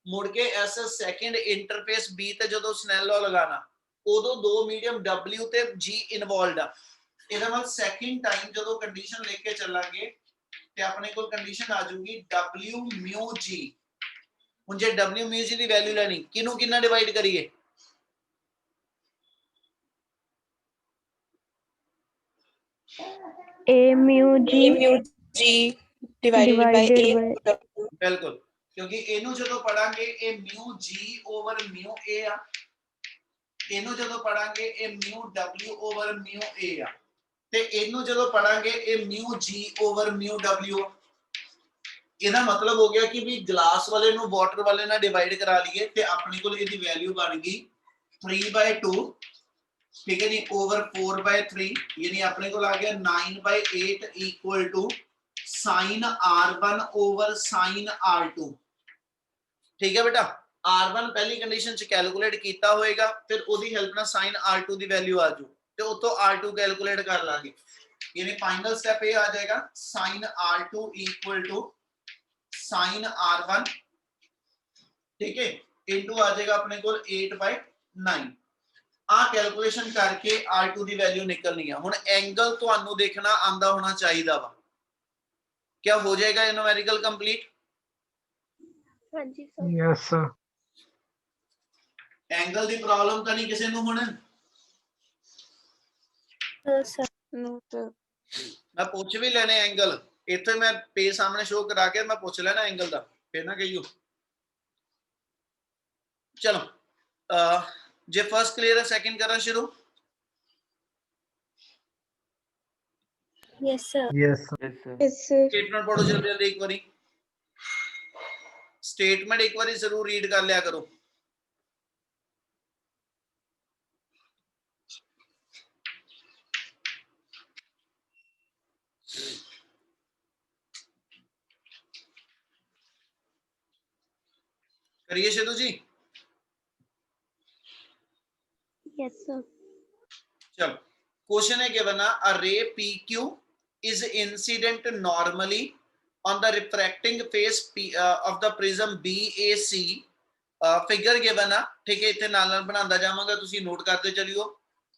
S1: ਮੁੜ K S second interface B ਤੇ ਜਦੋਂ ਸਨੈਲ ਲਾਅ ਲਗਾਣਾ ਉਦੋਂ ਦੋ ਮੀਡੀਅਮ W ਤੇ G ਇਨਵੋਲਵਡ ਆ ਇਹਦਾ ਮਤਲਬ ਸੈਕੰਡ ਟਾਈਮ ਜਦੋਂ ਕੰਡੀਸ਼ਨ ਲੈ ਕੇ ਚੱਲਾਂਗੇ ਤੇ ਆਪਣੇ ਕੋਲ ਕੰਡੀਸ਼ਨ ਆ ਜਾਊਗੀ W mu G ਹੁਣ ਜੇ w mu g ਦੀ ਵੈਲਿਊ ਲੈਣੀ ਕਿਹਨੂੰ ਕਿੰਨਾ ਡਿਵਾਈਡ ਕਰੀਏ
S3: A mu G
S6: G divided by A
S3: divided by
S6: W.
S1: ਬਿਲਕੁਲ ਕਿਉਂਕਿ ਇਹਨੂੰ ਜਦੋਂ ਪੜਾਂਗੇ ਇਹ mu g over mu a ਆ ਇਹਨੂੰ ਜਦੋਂ ਪੜਾਂਗੇ ਇਹ mu w over mu a ਆ ਤੇ ਇਹਨੂੰ ਜਦੋਂ ਪੜਾਂਗੇ ਇਹ mu g over mu w ਇਹਦਾ ਮਤਲਬ ਹੋ ਗਿਆ ਕਿ ਵੀ ਗਲਾਸ ਵਾਲੇ ਨੂੰ ਵਾਟਰ ਵਾਲੇ ਨਾਲ ਡਿਵਾਈਡ ਕਰਾ ਲਈਏ ਤੇ ਆਪਣੇ ਕੋਲ ਇਹਦੀ ਵੈਲਿਊ ਬਣ ਗਈ 3/2 ਠੀਕ ਹੈ ਜੀ over 4/3 ਯਾਨੀ ਆਪਣੇ ਕੋਲ ਆ ਗਿਆ 9/8 equal to sin r1 over sin r2 ਠੀਕ ਹੈ ਬੇਟਾ r1 ਪਹਿਲੀ ਕੰਡੀਸ਼ਨ ਚ ਕੈਲਕੂਲੇਟ ਕੀਤਾ ਹੋਏਗਾ ਫਿਰ ਉਹਦੀ ਹੈਲਪ ਨਾਲ sin r2 ਦੀ ਵੈਲਿਊ ਆ ਜੂ ਤੇ ਉਤੋਂ r2 ਕੈਲਕੂਲੇਟ ਕਰ ਲਾਂਗੇ ਯਾਨੀ ਫਾਈਨਲ ਸਟੈਪ ਇਹ ਆ ਜਾਏਗਾ sin r2 equal to sin r1 ਠੀਕ ਹੈ ਇਨਟੂ ਆ ਜਾਏਗਾ ਆਪਣੇ ਕੋਲ 8/9 ਆ ਕੈਲਕੂਲੇਸ਼ਨ ਕਰਕੇ r2 ਦੀ ਵੈਲਿਊ ਨਿਕਲਣੀ ਆ ਹੁਣ ਐਂਗਲ ਤੁਹਾਨੂੰ ਦੇਖਣਾ ਆਂਦਾ ਹੋਣਾ ਚਾਹੀਦਾ ਵਾ क्या हो जाएगा ये न्यूमेरिकल कंप्लीट
S3: हाँ जी सर
S2: yes sir,
S1: एंगल दी प्रॉब्लम तो नहीं किसी नु हुन
S3: सर
S6: No, sir.
S1: मैं पूछ भी लेने एंगल इथे मैं पेज सामने शो करा के मैं पूछ लेना एंगल दा फिर ना कहियो चलो जे फर्स्ट क्लियर है सेकंड करना शुरू
S3: yes sir
S2: yes sir,
S4: yes sir
S3: yes sir
S1: statement पढ़ो जल्दी जल्दी एक बारी स्टेटमेंट एक बारी जरूर रीड कर लिया करो करिए शेदू जी
S3: yes sir
S1: चलो क्वेश्चन है given a ray pq is incident normally on the refracting face of the prism BAC figure given a ठीक है इथे नाल नाल बनांदा जावांगा तुसी नोट करते चलियो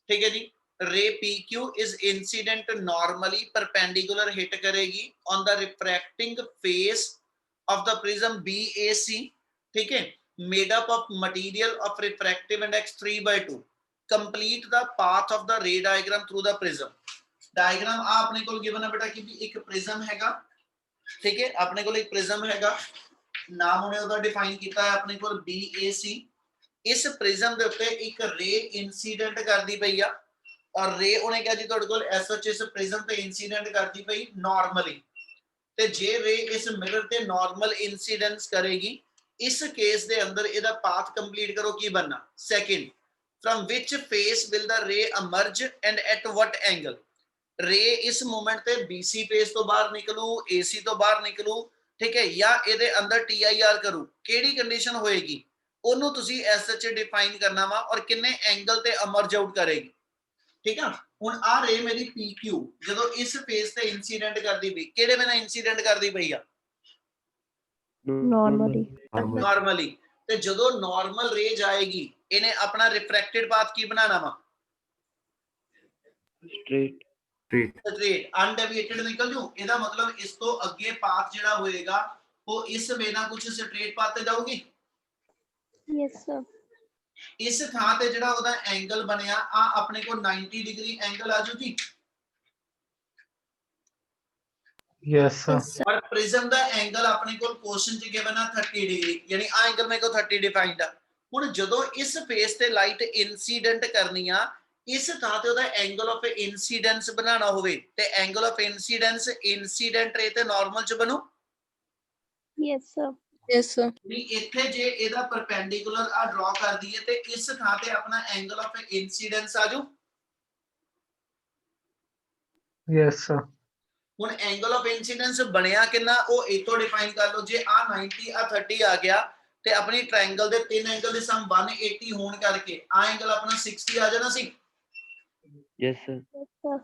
S1: ठीक है जी ray pq is incident normally perpendicular hit करेगी on the refracting face of the prism BAC ठीक है made up of material of refractive index 3/2 complete the path of the ray diagram through the prism diagram आ अपने को given है बेटा कि भी एक प्रिज्म हैगा ठीक है अपने को एक प्रिज्म हैगा नाम उन्हें ਉਹਦਾ डिफाइन ਕੀਤਾ ਹੈ ਆਪਣੇ ਕੋਲ BAC ਇਸ ਪ੍ਰਿਜ਼ਮ ਦੇ ਉੱਤੇ ਇੱਕ ਰੇ ਇਨਸੀਡੈਂਟ ਕਰਦੀ ਪਈ ਆ ਔਰ ਰੇ ਉਹਨੇ ਕਿਹਾ ਜੀ ਤੁਹਾਡੇ ਕੋਲ ਐਸਐਚ ਇਸ ਪ੍ਰਿਜ਼ਮ ਤੇ ਇਨਸੀਡੈਂਟ ਕਰਦੀ ਪਈ ਨਾਰਮਲੀ ਤੇ ਜੇ ਰੇ ਇਸ ਮਿਰਰ ਤੇ ਨਾਰਮਲ ਇਨਸੀਡੈਂਸ ਕਰੇਗੀ ਇਸ ਕੇਸ ਦੇ ਅੰਦਰ ਇਹਦਾ ਪਾਥ ਕੰਪਲੀਟ ਕਰੋ ਕੀ ਬਣਨਾ second from which face will the ray emerge and at what angle रे इस मोमेंट ते BC फेस तो बाहर निकलू AC तो बाहर निकलू ठीक है या ਇਹਦੇ ਅੰਦਰ TIR ਕਰੂ ਕਿਹੜੀ ਕੰਡੀਸ਼ਨ ਹੋਏਗੀ ਉਹਨੂੰ ਤੁਸੀਂ SH ਡਿਫਾਈਨ ਕਰਨਾ ਵਾ ਔਰ ਕਿੰਨੇ ਐਂਗਲ ਤੇ emerge out ਕਰੇਗੀ ਠੀਕ ਆ ਹੁਣ ਆ ਰੇ ਮੇਰੀ PQ ਜਦੋਂ ਇਸ ਫੇਸ ਤੇ ਇਨਸੀਡੈਂਟ ਕਰਦੀ ਪਈ ਕਿਹੜੇ ਬਿਨਾ ਇਨਸੀਡੈਂਟ ਕਰਦੀ ਪਈ ਆ
S3: Normally.
S1: ਨਾਰਮਲੀ ਤੇ ਜਦੋਂ ਨਾਰਮਲ ਰੇ ਜਾਏਗੀ ਇਹਨੇ ਆਪਣਾ ਰਿਫਰੈਕਟਡ ਪਾਥ ਕੀ ਬਣਾਉਣਾ ਵਾ
S4: straight
S1: ਸਟ੍ਰੇਟ ਅਨਡੇਵੀਏਟਡ ਨਿਕਲ ਜੂ ਇਹਦਾ ਮਤਲਬ ਇਸ ਤੋਂ ਅੱਗੇ ਪਾਥ ਜਿਹੜਾ ਹੋਏਗਾ ਉਹ ਇਸ ਵੇ ਨਾਲ ਕੁਝ ਸਟ੍ਰੇਟ ਪਾਥ ਤੇ ਜਾਊਗੀ
S3: yes sir
S1: ਇਸ ਥਾਂ ਤੇ ਜਿਹੜਾ ਉਹਦਾ ਐਂਗਲ ਬਣਿਆ ਆ ਆਪਣੇ ਕੋਲ 90 ਡਿਗਰੀ ਐਂਗਲ ਆਜੂ ਜੀ
S2: yes sir,
S1: ਪਰ ਪ੍ਰਿਜ਼ਮ ਦਾ ਐਂਗਲ ਆਪਣੇ ਕੋਲ ਕੁਐਸਚਨ ਚ ਗਿਵਨ ਆ 30 ਡਿਗਰੀ ਯਾਨੀ ਆ ਐਂਗਲ ਮੇਰੇ ਕੋਲ 30 ਡਿਫਾਈਨਡ ਆ ਹੁਣ ਜਦੋਂ ਇਸ ਫੇਸ ਤੇ ਲਾਈਟ ਇਨਸੀਡੈਂਟ ਕਰਨੀ ਆ ਇਸ ਥਾਂ ਤੇ ਉਹਦਾ ਐਂਗਲ ਆਫ ਇਨਸੀਡੈਂਸ ਬਣਾਉਣਾ ਹੋਵੇ ਤੇ ਐਂਗਲ ਆਫ ਇਨਸੀਡੈਂਸ ਇਨਸੀਡੈਂਟ ਰੇ ਤੇ ਨਾਰਮਲ ਚ ਬਣੂ
S3: yes sir
S6: Yes, sir.
S1: ਵੀ ਇੱਥੇ ਜੇ ਇਹਦਾ ਪਰਪੈਂਡੀਕੂਲਰ ਆ ਡਰਾ ਕਰ ਦਈਏ ਤੇ ਇਸ ਥਾਂ ਤੇ ਆਪਣਾ ਐਂਗਲ ਆਫ ਇਨਸੀਡੈਂਸ ਆਜੂ
S2: yes sir,
S1: ਹੁਣ ਐਂਗਲ ਆਫ ਇਨਸੀਡੈਂਸ ਬਣਿਆ ਕਿੰਨਾ ਉਹ ਇਥੋਂ ਡਿਫਾਈਨ ਕਰ ਲਓ ਜੇ ਆ 90 ਆ 30 ਆ ਗਿਆ ਤੇ ਆਪਣੀ ਟ੍ਰਾਇੰਗਲ ਦੇ ਤਿੰਨ ਐਂਗਲ ਦੇ ਸਮ 180 ਹੋਣ ਕਰਕੇ ਆ ਐਂਗਲ ਆਪਣਾ 60 ਆ ਜਾਣਾ ਸੀ
S4: yes sir
S3: yes sir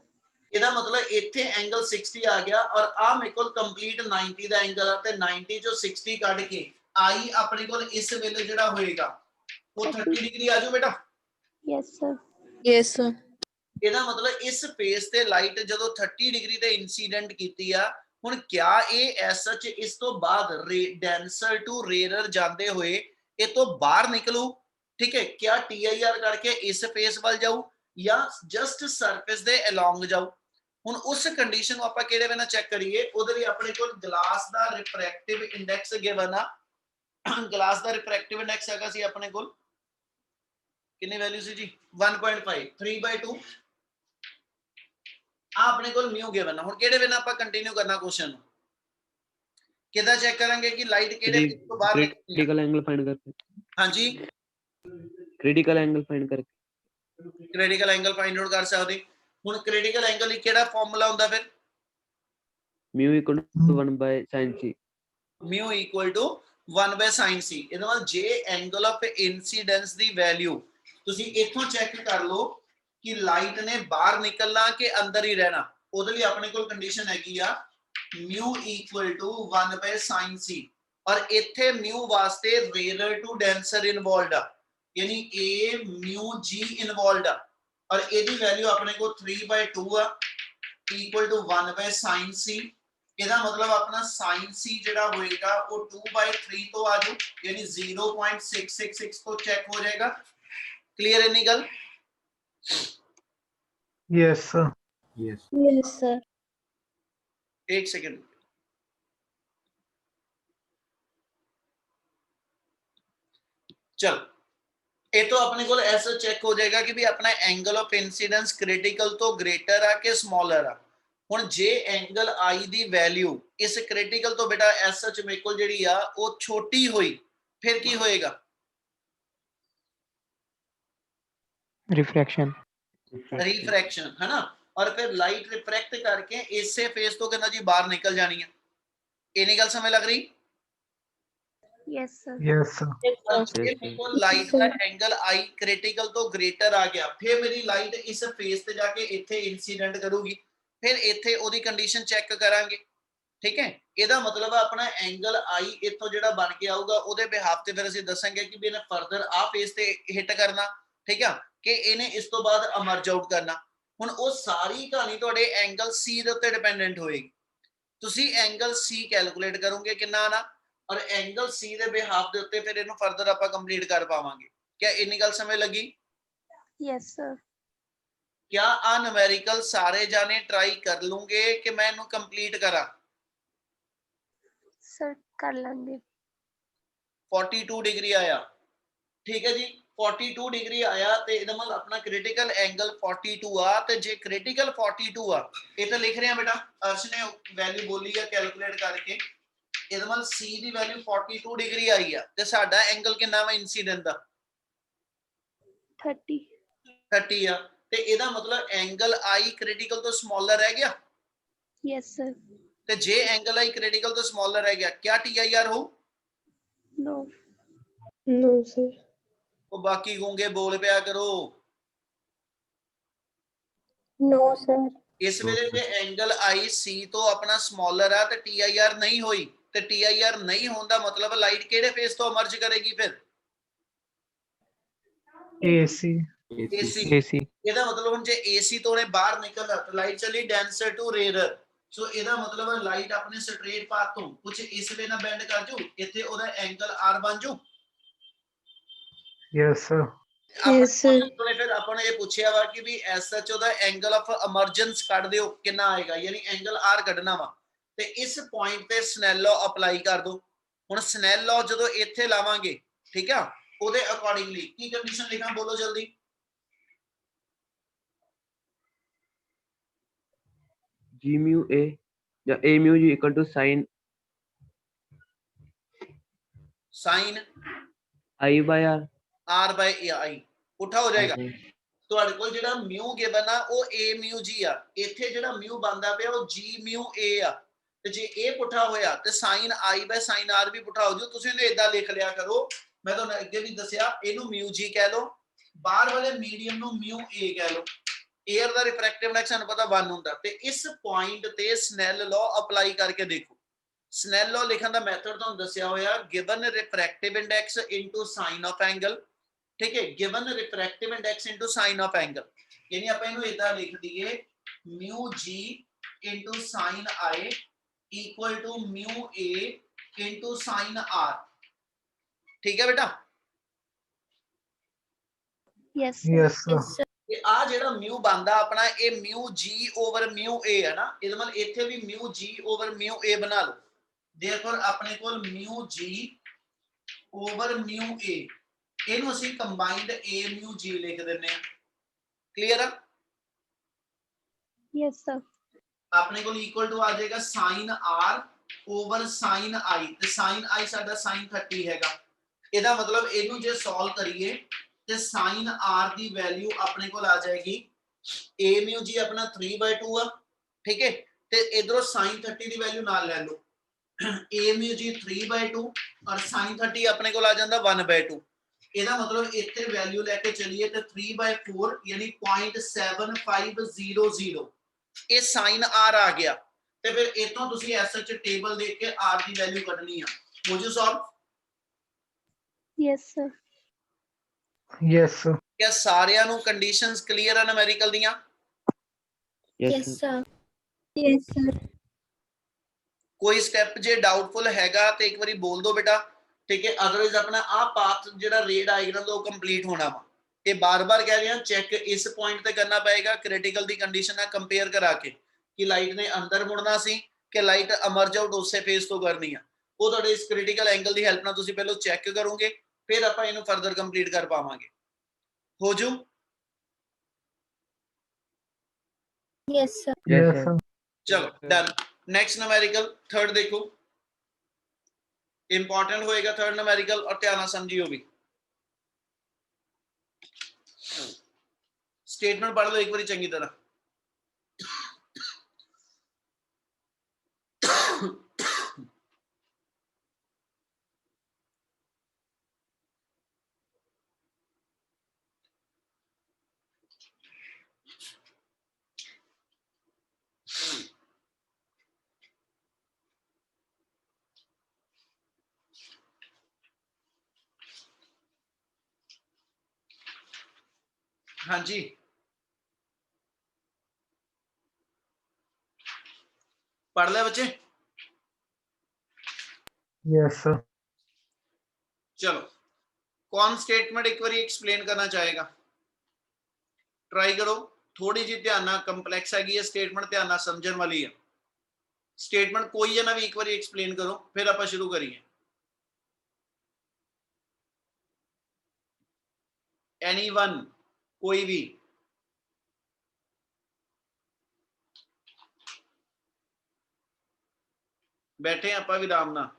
S1: ਇਹਦਾ ਮਤਲਬ ਇੱਥੇ ਐਂਗਲ 60 ਆ ਗਿਆ ਔਰ ਆ ਮੇਰੇ ਕੋਲ ਕੰਪਲੀਟ 90 ਦਾ ਐਂਗਲ ਆ ਤੇ 90 ਚੋਂ 60 ਕੱਢ ਕੇ ਆਈ ਆਪਣੇ ਕੋਲ ਇਸ ਵੇਲੇ ਜਿਹੜਾ ਹੋਏਗਾ ਉਹ 30 ਡਿਗਰੀ ਆਜੂ ਬੇਟਾ
S3: yes sir
S6: Yes, sir.
S1: ਇਹਦਾ ਮਤਲਬ ਇਸ ਫੇਸ ਤੇ ਲਾਈਟ ਜਦੋਂ 30 ਡਿਗਰੀ ਤੇ ਇਨਸੀਡੈਂਟ ਕੀਤੀ ਆ ਹੁਣ क्या ਇਹ ਐਸ ਸੱਚ ਇਸ ਤੋਂ ਬਾਅਦ ਡੈਂਸਰ ਟੂ ਰੇਅਰਰ ਜਾਂਦੇ ਹੋਏ ਇਹ ਤੋਂ ਬਾਹਰ ਨਿਕਲੂ, ਠੀਕ ਹੈ, क्या TIR ਕਰਕੇ ਇਸ ਫੇਸ ਵੱਲ ਜਾਊ ਜਾਂ ਜਸਟ ਸਰਫੇਸ ਦੇ ਅਲੋਂਗ ਜਾਊ। ਹੁਣ ਉਸ ਕੰਡੀਸ਼ਨ ਨੂੰ ਆਪਾਂ ਕਿਹੜੇ ਵੇ ਨਾਲ ਚੈੱਕ ਕਰੀਏ, ਉਹਦੇ ਲਈ ਆਪਣੇ ਕੋਲ ਗਲਾਸ ਦਾ ਰਿਫਰੈਕਟਿਵ ਇੰਡੈਕਸ ਗਿਵਨ ਆ। ਗਲਾਸ ਦਾ ਰਿਫਰੈਕਟਿਵ ਇੰਡੈਕਸ ਹੈਗਾ ਸੀ ਆਪਣੇ ਕੋਲ, ਕਿੰਨੀ ਵੈਲਿਊ ਸੀ ਜੀ 1.5 3/2 ਆ ਆਪਣੇ ਕੋਲ ਮਿਊ ਗਿਵਨ ਆ। ਹੁਣ ਕਿਹੜੇ ਵੇ ਨਾਲ ਆਪਾਂ ਕੰਟੀਨਿਊ ਕਰਨਾ ਕੁਐਸਚਨ ਨੂੰ, ਕਿੱਦਾਂ ਚੈੱਕ ਕਰਾਂਗੇ ਕਿ ਲਾਈਟ ਕਿਹੜੇ ਫੇਸ ਤੋਂ ਬਾਹਰ ਨਿਕਲਦੀ ਹੈ।
S4: क्रिटिकल एंगल फाइंड करके,
S1: ਹਾਂਜੀ
S4: क्रिटिकल एंगल फाइंड करके,
S1: ਕ੍ਰਿਟੀਕਲ ਐਂਗਲ ਫਾਈਂਡ ਆਊਟ ਕਰ ਸਕਦੇ। ਹੁਣ ਕ੍ਰਿਟੀਕਲ ਐਂਗਲ ਲਈ ਕਿਹੜਾ ਫਾਰਮੂਲਾ ਹੁੰਦਾ ਫਿਰ,
S4: mu equal to 1/sin c।
S1: Mu equal to 1/sin c। ਇਹਦਾ ਮਤਲਬ ਜੇ ਐਂਗਲ ਆਫ ਇਨਸੀਡੈਂਸ ਦੀ ਵੈਲਿਊ ਤੁਸੀਂ ਇੱਥੋਂ ਚੈੱਕ ਕਰ ਲਓ ਕਿ ਲਾਈਟ ਨੇ ਬਾਹਰ ਨਿਕਲਣਾ ਕਿ ਅੰਦਰ ਹੀ ਰਹਿਣਾ, ਉਹਦੇ ਲਈ ਆਪਣੇ ਕੋਲ ਕੰਡੀਸ਼ਨ ਹੈਗੀ ਆ ਮਿਊ ਇਕੁਅਲ ਟੂ 1/sin c। ਔਰ ਇੱਥੇ ਮਿਊ ਵਾਸਤੇ ਰੇਅਰਰ ਟੂ ਡੈਂਸਰ ਇਨਵੋਲਵਡ ਆ, यानी a म्यू g इन्वॉल्वड और ਇਹਦੀ ਵੈਲਿਊ ਆਪਣੇ ਕੋਲ 3/2 ਆ ਇਕੁਅਲ ਟੂ 1/sin c। ਇਹਦਾ ਮਤਲਬ ਆਪਣਾ sin c ਜਿਹੜਾ ਹੋਏਗਾ ਉਹ 2/3 ਤੋਂ ਆ ਜਾਊ, ਯਾਨੀ 0.666 ਤੋਂ ਚੈੱਕ ਹੋ ਜਾਏਗਾ। ਕਲੀਅਰ ਇੰਨੀ ਗੱਲ?
S2: Yes, sir.
S3: Yes, sir.
S1: एक सेकंड, चल ਇਹ ਤੋਂ ਆਪਣੇ ਕੋਲ ਐਸਾ ਚੈੱਕ ਹੋ ਜਾਏਗਾ ਕਿ ਵੀ ਆਪਣਾ ਐਂਗਲ ਆਫ ਇਨਸੀਡੈਂਸ ਕ੍ਰਿਟੀਕਲ ਤੋਂ ਗ੍ਰੇਟਰ ਆ ਕਿ ਸਮਾਲਰ ਆ। ਹੁਣ ਜੇ ਐਂਗਲ I ਦੀ ਵੈਲਿਊ ਇਸ ਕ੍ਰਿਟੀਕਲ ਤੋਂ ਬੇਟਾ ਐਸ ਸੱਚ ਮੇਰੇ ਕੋਲ ਜਿਹੜੀ ਆ ਉਹ ਛੋਟੀ ਹੋਈ, ਫਿਰ ਕੀ ਹੋਏਗਾ?
S2: Refraction.
S1: रिफ्रैक्शन है ना, और फिर लाइट रिफ्रैक्ट करके इससे फेस तो कहना जी बाहर निकल जानी है। इन्हीं गल समझ लग रही?
S3: Yes, sir.
S2: Yes, sir.
S1: Light का एंगल आई क्रिटिकल तो ग्रेटर आ गया, फिर मेरी लाइट इस फेस ते जाके इथे इंसीडेंट करूगी, फिर इथे ओदी कंडीशन चेक करांगे। ठीक है, ਇਹਦਾ मतलब है अपना एंगल आई इथों ਜਿਹੜਾ बन के आऊगा ਉਹਦੇ ਬਿਹਾਫ ਤੇ ਫਿਰ ਅਸੀਂ ਦੱਸਾਂਗੇ ਕਿ ਵੀ ਇਹਨੇ ਫਰਦਰ ਆ ਫੇਸ ਤੇ ਹਿੱਟ ਕਰਨਾ, ਠੀਕ ਆ, ਕਿ ਇਹਨੇ ਇਸ ਤੋਂ ਬਾਅਦ ਅਮਰਜ ਆਊਟ ਕਰਨਾ। ਹੁਣ ਉਹ ਸਾਰੀ ਕਹਾਣੀ ਤੁਹਾਡੇ ਐਂਗਲ ਸੀ ਦੇ ਉੱਤੇ ਡਿਪੈਂਡੈਂਟ ਹੋਏਗੀ। ਤੁਸੀਂ ਐਂਗਲ ਸੀ ਕੈਲਕੂਲੇਟ ਕਰੋਗੇ ਕਿੰਨਾ ਆਣਾ, ਔਰ ਐਂਗਲ ਸੀ ਦੇ ਬਿਹਾਫ ਦੇ ਉੱਤੇ ਫਿਰ ਇਹਨੂੰ ਫਰਦਰ ਆਪਾਂ ਕੰਪਲੀਟ ਕਰ ਪਾਵਾਂਗੇ। क्या ਇੰਨੀ ਗੱਲ ਸਮਝ ਲੱਗੀ?
S3: Yes, sir.
S1: क्या आ न्यूमेरिकल सारे जाने ट्राई कर लूंगे कि मैं इन्हें कंप्लीट करा?
S3: Sir, कर लेंगे।
S1: 42 डिग्री आया, ठीक है जी, 42 डिग्री आया तो ਇਹਦਾ ਮਤਲਬ ਆਪਣਾ क्रिटिकल एंगल 42 ਆ, ਤੇ ਜੇ क्रिटिकल 42 ਆ ਇਹ ਤਾਂ ਲਿਖ ਰਹੇ ਆ ਬੇਟਾ, ਅਰਸ਼ ਨੇ ਵੈਲਿਊ ਬੋਲੀ ਆ ਕੈਲਕੂਲੇਟ ਕਰਕੇ, ਇਹਦਾ ਮਤਲਬ C ਦੀ ਵੈਲਿਊ 42 डिग्री ਆਈ ਆ ਤੇ ਸਾਡਾ ਐਂਗਲ ਕਿੰਨਾ ਵਾ ਇਨਸੀਡੈਂਟ ਦਾ 30 ਆ, ਤੇ ਇਹਦਾ ਮਤਲਬ ਐਂਗਲ I क्रिटिकल ਤੋਂ ਸਮਾਲਰ ਰਹਿ ਗਿਆ।
S3: Yes, sir.
S1: ਤੇ ਜੇ ਐਂਗਲ I क्रिटिकल ਤੋਂ ਸਮਾਲਰ ਰਹਿ ਗਿਆ क्या TIR ਹੋ?
S3: No.
S6: No, sir.
S1: ਉਹ ਬਾਕੀ ਗੂੰਗੇ ਬੋਲ ਪਿਆ ਕਰੋ।
S3: No, sir.
S1: ਇਸ ਵੇਲੇ ਜੇ ਐਂਗਲ IC ਤੋਂ ਆਪਣਾ ਸਮਾਲਰ ਆ ਤੇ TIR ਨਹੀਂ ਹੋਈ, ਤੇ TIR ਨਹੀਂ ਹੋਣ ਦਾ ਮਤਲਬ ਲਾਈਟ ਕਿਹੜੇ ਫੇਸ ਤੋਂ ਅਮਰਜ ਕਰੇਗੀ ਫਿਰ?
S2: AC.
S1: AC। ਇਹਦਾ ਮਤਲਬ ਹੁਣ ਜੇ AC ਤੋਂ ਨੇ ਬਾਹਰ ਨਿਕਲਦਾ ਤਾਂ ਲਾਈਟ ਚਲੀ ਡੈਂਸਰ ਟੂ ਰੇਅਰਰ, ਸੋ ਇਹਦਾ ਮਤਲਬ ਹੈ ਲਾਈਟ ਆਪਣੇ ਸਟ੍ਰੇਟ ਪਾਥ ਤੋਂ ਕੁਝ ਇਸ ਵੇ ਨਾਲ ਬੈਂਡ ਕਰ ਜੂ, ਇੱਥੇ ਉਹਦਾ ਐਂਗਲ R ਬਣ ਜੂ।
S2: Yes, sir.
S6: Yes, sir.
S1: ਫਿਰ ਆਪਾਂ ਨੇ ਇਹ ਪੁੱਛਿਆ ਵਾ ਕਿ ਵੀ ਐਸ ਸੱਚ ਉਹਦਾ ਐਂਗਲ ਆਫ ਅਮਰਜੈਂਸ ਕੱਢ ਦਿਓ ਕਿੰਨਾ ਆਏਗਾ, ਯਾਨੀ ਐਂਗਲ R ਕੱਢਣਾ ਵਾ, ਤੇ ਇਸ ਪੁਆਇੰਟ ਤੇ ਸਨੈਲ ਲਾਅ ਅਪਲਾਈ ਕਰ ਦੋ। ਹੁਣ ਸਨੈਲ ਲਾਅ ਜਦੋਂ ਇੱਥੇ ਲਾਵਾਂਗੇ, ਠੀਕ ਆ, ਉਹਦੇ ਅਕੋਰਡਿੰਗਲੀ ਕੀ ਕੰਡੀਸ਼ਨ ਲਿਖਾਂ ਬੋਲੋ ਜਲਦੀ?
S4: G mu A या A mu G equal to sin
S1: sine
S4: I by R।
S1: R by I ਪੁੱਠਾ ਹੋ ਜਾਏਗਾ। ਤੁਹਾਡੇ ਕੋਲ ਜਿਹੜਾ ਮਿਊ ਗਿਵਨ ਆ ਉਹ A ਮਿਊ G ਆ, ਇੱਥੇ ਜਿਹੜਾ ਮਿਊ ਬਣਦਾ ਪਿਆ ਉਹ G ਮਿਊ A ਆ, ਤੇ ਜੇ ਇਹ ਪੁੱਠਾ ਹੋਇਆ ਤੇ sin I by sin R ਵੀ ਪੁੱਠਾ ਹੋ ਜੂ। ਤੁਸੀਂ ਇਹਨੂੰ ਇਦਾਂ ਲਿਖ ਲਿਆ ਕਰੋ, ਮੈਂ ਤੁਹਾਨੂੰ ਅੱਗੇ ਵੀ ਦੱਸਿਆ, ਇਹਨੂੰ ਮਿਊ G ਕਹਿ ਲਓ, ਬਾਹਰ ਵਾਲੇ ਮੀਡੀਅਮ ਨੂੰ ਮਿਊ A ਕਹਿ ਲਓ। 에ਅਰ ਦਾ ਰਿਫਰੈਕਟਿਵ ਇੰਡੈਕਸ ਸਾਨੂੰ ਪਤਾ 1 ਹੁੰਦਾ, ਤੇ ਇਸ ਪੁਆਇੰਟ ਤੇ ਸਨੈਲ ਲਾਅ ਅਪਲਾਈ ਕਰਕੇ ਦੇਖੋ। ਸਨੈਲ ਲਾਅ ਲਿਖਣ ਦਾ ਮੈਥਡ ਤੁਹਾਨੂੰ ਦੱਸਿਆ ਹੋਇਆ, given refractive index into sine of angle, ठीक है, given refractive index into sine of angle, यानी ਆਪਾਂ ਇਹਨੂੰ ਇਦਾਂ ਲਿਖ ਦਈਏ μg into sin I equal to mu A into sine R. ठीक है बेटा,
S3: Yes, sir.
S2: Yes, sir.
S1: ਤੇ ਆ ਜਿਹੜਾ ਮਿਊ ਬਣਦਾ ਆਪਣਾ ਇਹ ਮਿਊ ਜੀ ਓਵਰ ਮਿਊ ਏ ਹੈ ਨਾ, ਇਹਦਾ ਮਤਲਬ ਇੱਥੇ ਵੀ ਮਿਊ ਜੀ ਓਵਰ ਮਿਊ ਏ ਬਣਾ ਲਓ। ਦੇਰਫੋਰ ਆਪਣੇ ਕੋਲ ਮਿਊ ਜੀ ਓਵਰ ਮਿਊ ਏ, ਇਹਨੂੰ ਅਸੀਂ ਕੰਬਾਈਨਡ ਏ ਮਿਊ ਜੀ ਲਿਖ ਦਿੰਨੇ ਆ। ਕਲੀਅਰ ਆ?
S3: Yes, sir.
S1: ਆਪਣੇ ਕੋਲ ਇਕੁਅਲ ਟੂ ਆ ਜਾਏਗਾ sin r over sin i, ਤੇ sin i ਸਾਡਾ sin 30 ਹੈਗਾ। ਇਹਦਾ ਮਤਲਬ ਇਹਨੂੰ ਜੇ ਸੋਲਵ ਕਰੀਏ ਤੇ sin r ਦੀ ਵੈਲਿਊ ਆਪਣੇ ਕੋਲ ਆ ਜਾਏਗੀ a ਮਿਊ ਜੀ ਆਪਣਾ 3/2 ਆ। ਠੀਕ ਹੈ, ਤੇ ਇਧਰੋਂ sin 30 ਦੀ ਵੈਲਿਊ ਨਾਲ ਲੈ ਲਓ, a ਮਿਊ ਜੀ 3/2 ਔਰ sin 30 ਆਪਣੇ ਕੋਲ ਆ ਜਾਂਦਾ 1/2। ਇਹਦਾ ਮਤਲਬ ਇੱਥੇ ਵੈਲਿਊ ਲੈ ਕੇ ਚਲੀਏ ਤੇ 3/4 ਯਾਨੀ 0.7500 ਇਹ sin r ਆ ਗਿਆ। ਤੇ ਫਿਰ ਇਤੋਂ ਤੁਸੀਂ ਐਸਐਚ ਟੇਬਲ ਦੇਖ ਕੇ r ਦੀ ਵੈਲਿਊ ਕੱਢਣੀ ਆ। ਹੋ ਜੂ solve?
S3: Yes, sir.
S2: Yes, sir.
S1: ਕਿਆ ਸਾਰਿਆਂ ਨੂੰ ਕੰਡੀਸ਼ਨਸ ਕਲੀਅਰ ਆ ਨੂਮੈਰੀਕਲ ਦੀਆਂ?
S4: yes
S3: sir. Yes, sir.
S1: ਕੋਈ ਸਟੈਪ ਜੇ ਡਾਊਟਫੁਲ ਹੈਗਾ ਤੇ ਇੱਕ ਵਾਰੀ ਬੋਲ ਦਿਓ ਬੇਟਾ। ਠੀਕ ਹੈ, ਅਦਰਵਾਈਜ਼ ਆਪਣਾ ਆ ਪਾਥ ਜਿਹੜਾ ਰੇ ਡਾਇਗਰਾਮ ਦਾ ਉਹ ਕੰਪਲੀਟ ਹੋਣਾ ਵਾ। ਇਹ ਬਾਰ-ਬਾਰ ਕਹਿ ਰਹੇ ਹਾਂ ਚੈੱਕ ਇਸ ਪੁਆਇੰਟ ਤੇ ਕਰਨਾ ਪਏਗਾ ਕ੍ਰਿਟੀਕਲ ਦੀ ਕੰਡੀਸ਼ਨ ਨਾਲ ਕੰਪੇਅਰ ਕਰਾ ਕੇ ਕਿ ਲਾਈਟ ਨੇ ਅੰਦਰ ਮੁੜਨਾ ਸੀ ਕਿ ਲਾਈਟ ਅਮਰਜ ਆਊਟ ਉਸੇ ਫੇਸ ਤੋਂ ਕਰਨੀ ਆ। ਉਹ ਤੁਹਾਡੇ ਇਸ ਕ੍ਰਿਟੀਕਲ ਐਂਗਲ ਦੀ ਹੈਲਪ ਨਾਲ ਤੁਸੀਂ ਪਹਿਲਾਂ ਚੈੱਕ ਕਰੋਗੇ, ਫਿਰ ਆਪਾਂ ਇਹਨੂੰ ਫਰਦਰ ਕੰਪਲੀਟ ਕਰ ਪਾਵਾਂਗੇ। ਹੋ ਜੂ?
S3: Yes, sir.
S2: Yes,
S4: sir.
S2: sir.
S1: ਚਲੋ ਡਨ। ਨੈਕਸਟ ਨੂਮੈਰੀਕਲ ਥਰਡ ਦੇਖੋ, ਇੰਪੋਰਟੈਂਟ ਹੋਏਗਾ ਥਰਡ ਨੂਮੈਰੀਕਲ ਔਰ ਧਿਆਨ ਨਾਲ ਸਮਝਿਓ ਵੀ। स्टेटमेंट पढ़ लो एक बार चंगी तरह। हाँ जी, पढ़ लिया बच्चे?
S2: Yes, sir.
S1: चलो कौन स्टेटमेंट एक बार एक्सप्लेन करना चाहेगा? ट्राई करो, थोड़ी जी ध्यान ना, कंपलैक्स हैगी है स्टेटमेंट, ध्यान ना समझण वाली है स्टेटमेंट। कोई जना भी एक बार एक्सप्लेन करो फिर आप शुरू करिए। एनीवन, कोई भी? बैठे आप भी आराम ना।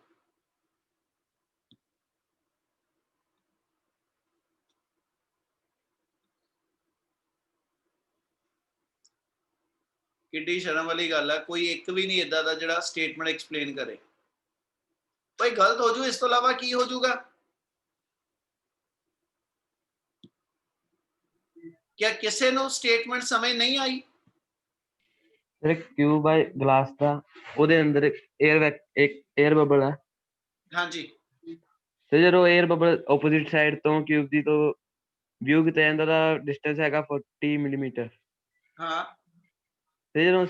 S1: किड्डी शर्म वाली गल है, कोई एक भी नहीं इदा दा जिहड़ा स्टेटमेंट एक्सप्लेन करे। भाई गलत हो जू, इस तो इलावा की हो जूगा? क्या किसी ਨੂੰ स्टेटमेंट समझ नहीं आई?
S4: ਸਰ ਕਿਊਬ ਹੈ ਗਲਾਸ ਦਾ, ਉਹਦੇ ਅੰਦਰ ਇੱਕ 에ਅਰ ਬਬਲ ਹੈ।
S1: ਹਾਂਜੀ,
S4: ਤੇ ਜਦੋਂ 에ਅਰ ਬਬਲ ਆਪੋਜ਼ਿਟ ਸਾਈਡ ਤੋਂ ਕਿਊਬ ਦੀ ਤੋਂ ਵਿਊ ਕੀਤਾ ਜਾਂਦਾ ਤਾਂ ਡਿਸਟੈਂਸ ਹੈਗਾ 40 ਮਿਲੀਮੀਟਰ।
S1: ਹਾਂ,
S4: ਤੇ ਜਦੋਂ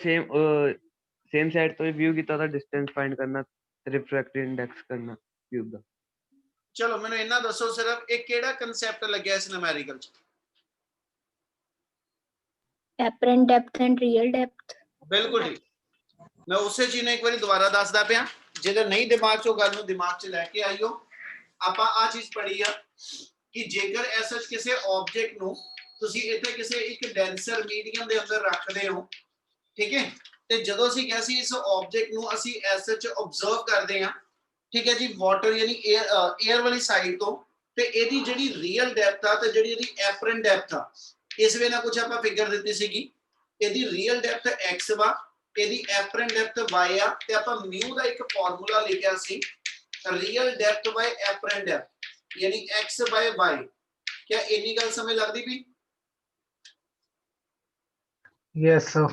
S4: ਸੇਮ ਸਾਈਡ ਤੋਂ ਵਿਊ ਕੀਤਾ ਤਾਂ ਡਿਸਟੈਂਸ ਫਾਈਂਡ ਕਰਨਾ, ਰਿਫਰੈਕਟਿਵ ਇੰਡੈਕਸ ਕਰਨਾ ਕਿਊਬ ਦਾ।
S1: ਚਲੋ ਮੈਨੂੰ ਇਹਨਾਂ ਦੱਸੋ ਸਿਰਫ ਇਹ ਕਿਹੜਾ ਕਨਸੈਪਟ ਲੱਗਿਆ ਇਸ ਨੂਮੈਰੀਕਲ ਚ?
S3: Apparent depth and real depth.
S1: ਬਿਲਕੁਲ ਠੀਕ। ਮੈਂ ਉਸੇ ਚੀਜ਼ ਨੂੰ ਇੱਕ ਵਾਰੀ ਦੁਬਾਰਾ ਦੱਸਦਾ ਪਿਆ, ਜਿਹਦੇ ਨਹੀਂ ਦਿਮਾਗ ਚੋਂ ਗੱਲ ਨੂੰ ਦਿਮਾਗ 'ਚ ਲੈ ਕੇ ਆਈਓ। ਆਪਾਂ ਆ ਚੀਜ਼ ਪੜ੍ਹੀ ਆ ਕਿ ਜੇਕਰ ਐਸਾ ਕਿਸੇ ਆਬਜੈਕਟ ਨੂੰ ਤੁਸੀਂ ਇੱਥੇ ਕਿਸੇ ਇੱਕ ਡੈਂਸਰ ਮੀਡੀਅਮ ਦੇ ਅੰਦਰ ਰੱਖਦੇ ਹੋ, ਠੀਕ ਹੈ, ਤੇ ਜਦੋਂ ਅਸੀਂ ਕਿਹਾ ਸੀ ਇਸ ਆਬਜੈਕਟ ਨੂੰ ਅਸੀਂ ਐਸਐਚ ਆਬਜ਼ਰਵ ਕਰਦੇ ਹਾਂ, ਠੀਕ ਹੈ ਜੀ, ਵਾਟਰ ਯਾਨੀ 에ਅਰ ਵਾਲੀ ਸਾਈਡ ਤੋਂ, ਤੇ ਇਹਦੀ ਜਿਹੜੀ ਰੀਅਲ ਡੈਪਥ ਆ ਤੇ ਜਿਹੜੀ ਇਹਦੀ ਐਪਰੈਂਟ ਡੈਪਥ ਆ, ਇਸ ਵੇ ਨਾਲ ਕੁਝ ਆਪਾਂ ਫਿਗਰ ਦਿੱਤੀ ਸੀਗੀ। ਇਹਦੀ ਰੀਅਲ ਡੈਪਥ x ਵਾ, ਇਹਦੀ ਐਪਰੈਂਟ ਡੈਪਥ y ਆ, ਤੇ ਆਪਾਂ μ ਦਾ ਇੱਕ ਫਾਰਮੂਲਾ ਲਿਖਿਆ ਸੀ ਰੀਅਲ ਡੈਪਥ ਬਾਈ ਐਪਰੈਂਟ ਡੈਪਥ ਯਾਨੀ x ਬਾਈ y। क्या ਇੰਨੀ ਗੱਲ ਸਮਝ ਲੱਗਦੀ ਪਈ?
S2: Yes, sir.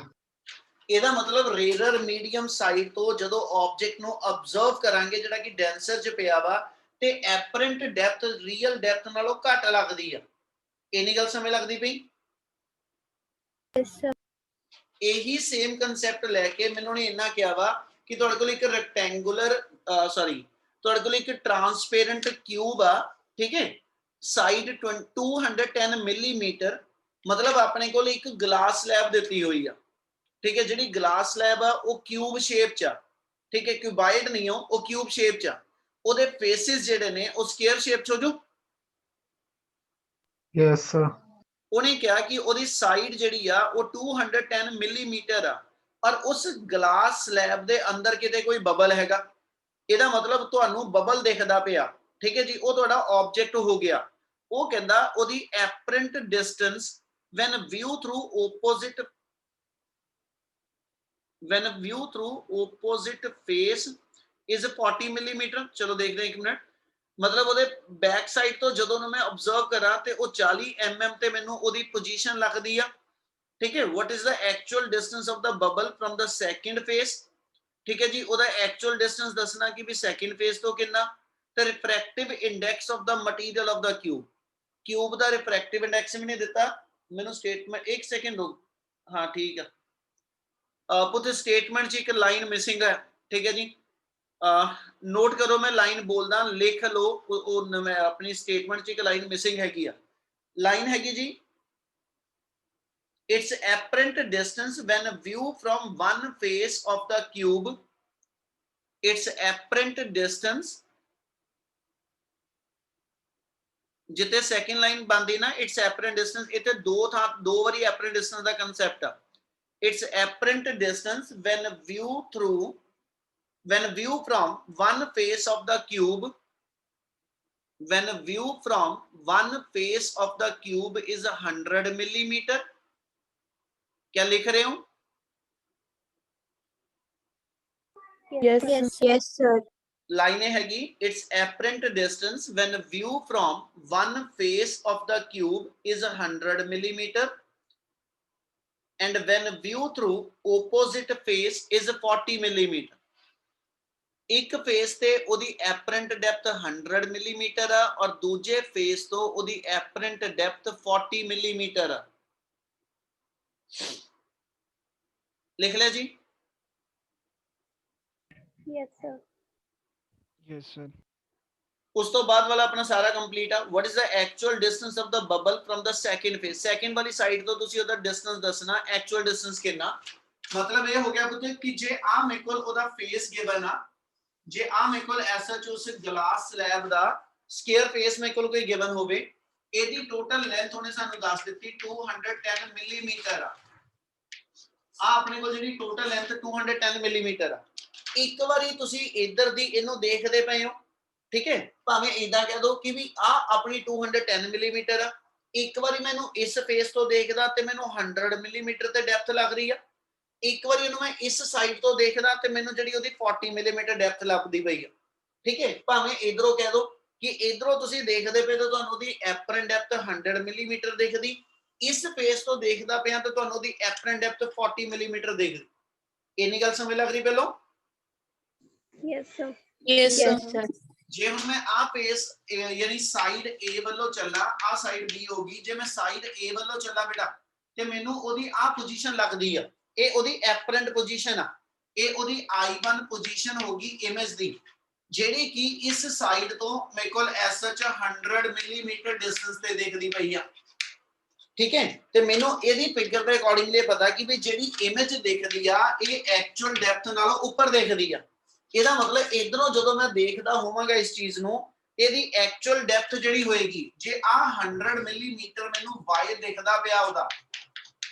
S1: ਇਹਦਾ ਮਤਲਬ ਰੇਅਰ ਮੀਡੀਅਮ ਸਾਈਡ ਤੋਂ ਜਦੋਂ ਆਬਜੈਕਟ ਨੂੰ ਅਬਜ਼ਰਵ ਕਰਾਂਗੇ ਜਿਹੜਾ ਕਿ ਡੈਂਸਰ ਚ ਪਿਆ ਵਾ, ਤੇ ਐਪਰੈਂਟ ਡੈਪਥ ਰੀਅਲ ਡੈਪਥ ਨਾਲੋਂ ਘੱਟ ਲੱਗਦੀ ਆ। ਇੰਨੀ ਗੱਲ ਸਮਝ ਲੱਗਦੀ ਪਈ?
S3: Yes, sir.
S1: ਇਹੀ ਸੇਮ ਕਨਸੈਪਟ ਲੈ ਕੇ ਮੈਨੂੰ ਨੇ ਇੰਨਾ ਕਿਹਾ ਵਾ ਕਿ ਤੁਹਾਡੇ ਕੋਲ ਇੱਕ ਰੈਕਟੈਂਗੂਲਰ ਸੌਰੀ ਤੁਹਾਡੇ ਕੋਲ ਇੱਕ ਟ੍ਰਾਂਸਪੇਰੈਂਟ ਕਿਊਬ ਆ, ਠੀਕ ਹੈ, ਸਾਈਡ 210 ਮਿਲੀਮੀਟਰ, ਮਤਲਬ ਆਪਣੇ ਕੋਲ ਇੱਕ ਗਲਾਸ ਸਲੈਬ ਦਿੱਤੀ ਹੋਈ ਆ, ਠੀਕ ਹੈ, ਜਿਹੜੀ ਗਲਾਸ ਸਲੈਬ ਆ ਉਹ ਕਿਊਬ ਸ਼ੇਪ ਚ ਆ, ਠੀਕ ਹੈ, ਕਿਊਬਾਇਡ ਨਹੀਂ ਹੋ, ਉਹ ਕਿਊਬ ਸ਼ੇਪ ਚ ਆ, ਉਹਦੇ ਫੇਸਿਸ ਜਿਹੜੇ ਨੇ ਉਹ ਸਕੁਅਰ ਸ਼ੇਪ ਚ ਹੋ ਜੂ।
S2: Yes, sir.
S1: ਉਹਨੇ ਕਿਹਾ ਕਿ ਉਹਦੀ ਸਾਈਡ ਜਿਹੜੀ ਆ ਉਹ 210 ਮਿਲੀਮੀਟਰ ਆ, ਔਰ ਉਸ ਗਲਾਸ ਸਲੈਬ ਦੇ ਅੰਦਰ ਕਿਤੇ ਕੋਈ ਬਬਲ ਹੈਗਾ, ਇਹਦਾ ਮਤਲਬ ਤੁਹਾਨੂੰ ਬਬਲ ਦਿਖਦਾ ਪਿਆ, ਠੀਕ ਹੈ ਜੀ, ਉਹ ਤੁਹਾਡਾ ਆਬਜੈਕਟ ਹੋ ਗਿਆ। ਉਹ ਕਹਿੰਦਾ ਉਹਦੀ apparent distance when view through opposite face is 40 millimetre. ਚਲੋ ਦੇਖਦੇ ਹਾਂ ਇੱਕ ਮਿੰਟ, ਮਤਲਬ ਉਹਦੇ ਬੈਕ ਸਾਈਡ ਤੋਂ ਜਦੋਂ ਨੂੰ ਮੈਂ ਆਬਜ਼ਰਵ ਕਰਾਂ ਤੇ ਉਹ 40 mm ਤੇ ਮੈਨੂੰ ਉਹਦੀ ਪੋਜੀਸ਼ਨ ਲੱਗਦੀ ਆ, ਠੀਕ ਹੈ। what is the actual distance of the bubble from the second face, ਠੀਕ ਹੈ ਜੀ, ਉਹਦਾ ਐਕਚੁਅਲ ਡਿਸਟੈਂਸ ਦੱਸਣਾ ਕਿ ਵੀ ਸੈਕਿੰਡ ਫੇਸ ਤੋਂ ਕਿੰਨਾ, ਤੇ refractive index of the material of the cube, cube ਦਾ ਰਿਫਰੈਕਟਿਵ ਇੰਡੈਕਸ ਵੀ ਨਹੀਂ ਦਿੱਤਾ ਮੈਨੂੰ, ਸਟੇਟਮੈਂਟ ਇੱਕ ਸੈਕਿੰਡ ਰੁਕ, ਹਾਂ ਠੀਕ ਆ ਪੁੱਤ, ਸਟੇਟਮੈਂਟ 'ਚ ਇੱਕ ਲਾਈਨ ਮਿਸਿੰਗ ਹੈ, ਠੀਕ ਹੈ ਜੀ, ਨੋਟ ਕਰੋ, ਮੈਂ ਲਾਈਨ ਬੋਲਦਾ, ਲਿਖ ਲਓ, ਉਹ ਮੈਂ ਆਪਣੀ ਸਟੇਟਮੈਂਟ 'ਚ ਇੱਕ ਲਾਈਨ ਮਿਸਿੰਗ ਹੈਗੀ ਆ, ਲਾਈਨ ਹੈਗੀ ਜੀ, its apparent distance when view from one face of the cube, its apparent distance, ਜਿੱਤੇ ਸੈਕਿੰਡ ਲਾਈਨ ਬਣਦੀ ਨਾ its apparent distance, ਇੱਥੇ ਦੋ ਵਾਰੀ apparent distance ਦਾ ਕਨਸੈਪਟ ਆ, its apparent distance when view from one face of the cube, when view from one face of the cube is 100 millimeter। क्या लिख रहे हो?
S5: Yes,
S3: Yes, sir.
S1: लाइनें हैगी, its apparent distance when view from one face of the cube is 100 millimeter and when view through opposite face is 40 millimeter। एक face ते ओदी apparent depth 100 millimeter आ और दूजे फेस तो ओदी apparent depth 40 millimeter आ। लिख लिया जी?
S3: Yes, sir.
S7: Yes, sir.
S1: उस तो बाद वाला अपना सारा कंप्लीट है। What is the actual distance of the bubble from the second face, second वाली साइड तो तुसी ओदा डिस्टेंस दसना, एक्चुअल डिस्टेंस कितना, मतलब ये हो गया पुੱਤ कि जे आ मेरे कोल ओदा फेस गिवन आ, जे आ मेरे कोल ऐसा जो उस ग्लास स्लैब दा स्क्वायर फेस मेरे कोल कोई गिवन होवे, एदी टोटल लेंथ ਉਹਨੇ ਸਾਨੂੰ ਦੱਸ ਦਿੱਤੀ 210 मिलीमीटर आ ਆਪਣੇ ਕੋਲ ਜਿਹੜੀ ਟੋਟਲ ਲੈਂਥ 210 ਮਿਲੀਮੀਟਰ ਆ। ਇੱਕ ਵਾਰੀ ਤੁਸੀਂ ਇੱਧਰ ਦੀ ਇਹਨੂੰ ਦੇਖਦੇ ਪਏ ਹੋ, ਠੀਕ ਹੈ, ਭਾਵੇਂ ਇਦਾਂ ਕਹਿ ਦੋ ਕਿ ਵੀ ਆ ਆਪਣੀ 210 ਮਿਲੀਮੀਟਰ ਆ, ਇੱਕ ਵਾਰੀ ਮੈਨੂੰ ਇਸ ਫੇਸ ਤੋਂ ਦੇਖਦਾ ਤੇ ਮੈਨੂੰ 100 ਮਿਲੀਮੀਟਰ ਤੇ ਡੈਪਥ ਲੱਗ ਰਹੀ ਆ, ਇੱਕ ਵਾਰੀ ਇਹਨੂੰ ਮੈਂ ਇਸ ਸਾਈਡ ਤੋਂ ਦੇਖਦਾ ਤੇ ਮੈਨੂੰ ਜਿਹੜੀ ਉਹਦੀ 40 ਮਿਲੀਮੀਟਰ ਡੈਪਥ ਲੱਭਦੀ ਪਈ ਆ, ਠੀਕ ਹੈ। ਭਾਵੇਂ ਇਧਰੋਂ ਕਹਿ ਦੋ ਕਿ ਇਧਰੋਂ ਤੁਸੀਂ ਦੇਖਦੇ ਪਏ ਤਾਂ ਤੁਹਾਨੂੰ ਉਹਦੀ ਐਪਰੈਂਟ ਡੈਪਥ 100 ਮਿਲੀਮੀਟਰ ਦਿਖਦੀ, ਇਸ ਫੇਸ ਤੋਂ ਦੇਖਦਾ ਪਿਆ ਤਾਂ ਤੁਹਾਨੂੰ ਉਹਦੀ ਐਪਰੈਂਟ ਡੈਪਥ 40 ਮਿਲੀਮੀਟਰ ਦਿਖਦੀ। ਇੰਨੀ ਗੱਲ ਸਮਝ ਲੱਗ ਰਹੀ ਪਹਿਲਾਂ?
S3: Yes, sir.
S6: Yes,
S3: Yes,
S6: sir.
S3: sir.
S1: ਜੇ ਹੁਣ ਮੈਂ ਆ ਫੇਸ ਯਾਨੀ ਸਾਈਡ A ਵੱਲੋਂ ਚੱਲਾ, ਆ ਸਾਈਡ B ਹੋਗੀ, ਜੇ ਮੈਂ ਸਾਈਡ A ਵੱਲੋਂ ਚੱਲਾ ਬੇਟਾ ਤੇ ਮੈਨੂੰ ਉਹਦੀ ਆ ਪੋਜੀਸ਼ਨ ਲੱਗਦੀ ਆ, ਇਹ ਉਹਦੀ ਐਪਰੈਂਟ ਪੋਜੀਸ਼ਨ ਆ, ਇਹ ਉਹਦੀ I1 ਪੋਜੀਸ਼ਨ ਹੋਗੀ ਇਮੇਜ ਦੀ, ਜਿਹੜੀ ਕਿ ਇਸ ਸਾਈਡ ਤੋਂ ਮੇਰੇ ਕੋਲ ਐਸਐਚ 100 ਮਿਲੀਮੀਟਰ ਡਿਸਟੈਂਸ ਤੇ ਦਿਖਦੀ ਪਈ ਆ, ਠੀਕ ਹੈ। ਤੇ ਮੈਨੂੰ ਇਹਦੀ ਫਿਗਰ ਦੇ ਅਕੋਰਡਿੰਗਲੀ ਪਤਾ ਕਿ ਵੀ ਜਿਹੜੀ ਇਮੇਜ ਦਿਖਦੀ ਆ ਇਹ ਐਕਚੁਅਲ ਡੈਪਥ ਨਾਲੋਂ ਉੱਪਰ ਦਿਖਦੀ ਆ, ਇਹਦਾ ਮਤਲਬ ਇਧਰੋਂ ਜਦੋਂ ਮੈਂ ਦੇਖਦਾ ਹੋਵਾਂਗਾ ਇਸ ਚੀਜ਼ ਨੂੰ, ਇਹਦੀ ਐਕਚੁਅਲ ਡੈਪਥ ਜਿਹੜੀ ਹੋਏਗੀ, ਜੇ ਆ 100 ਮਿਲੀਮੀਟਰ ਮੈਨੂੰ y ਦਿਖਦਾ ਪਿਆ ਉਹਦਾ,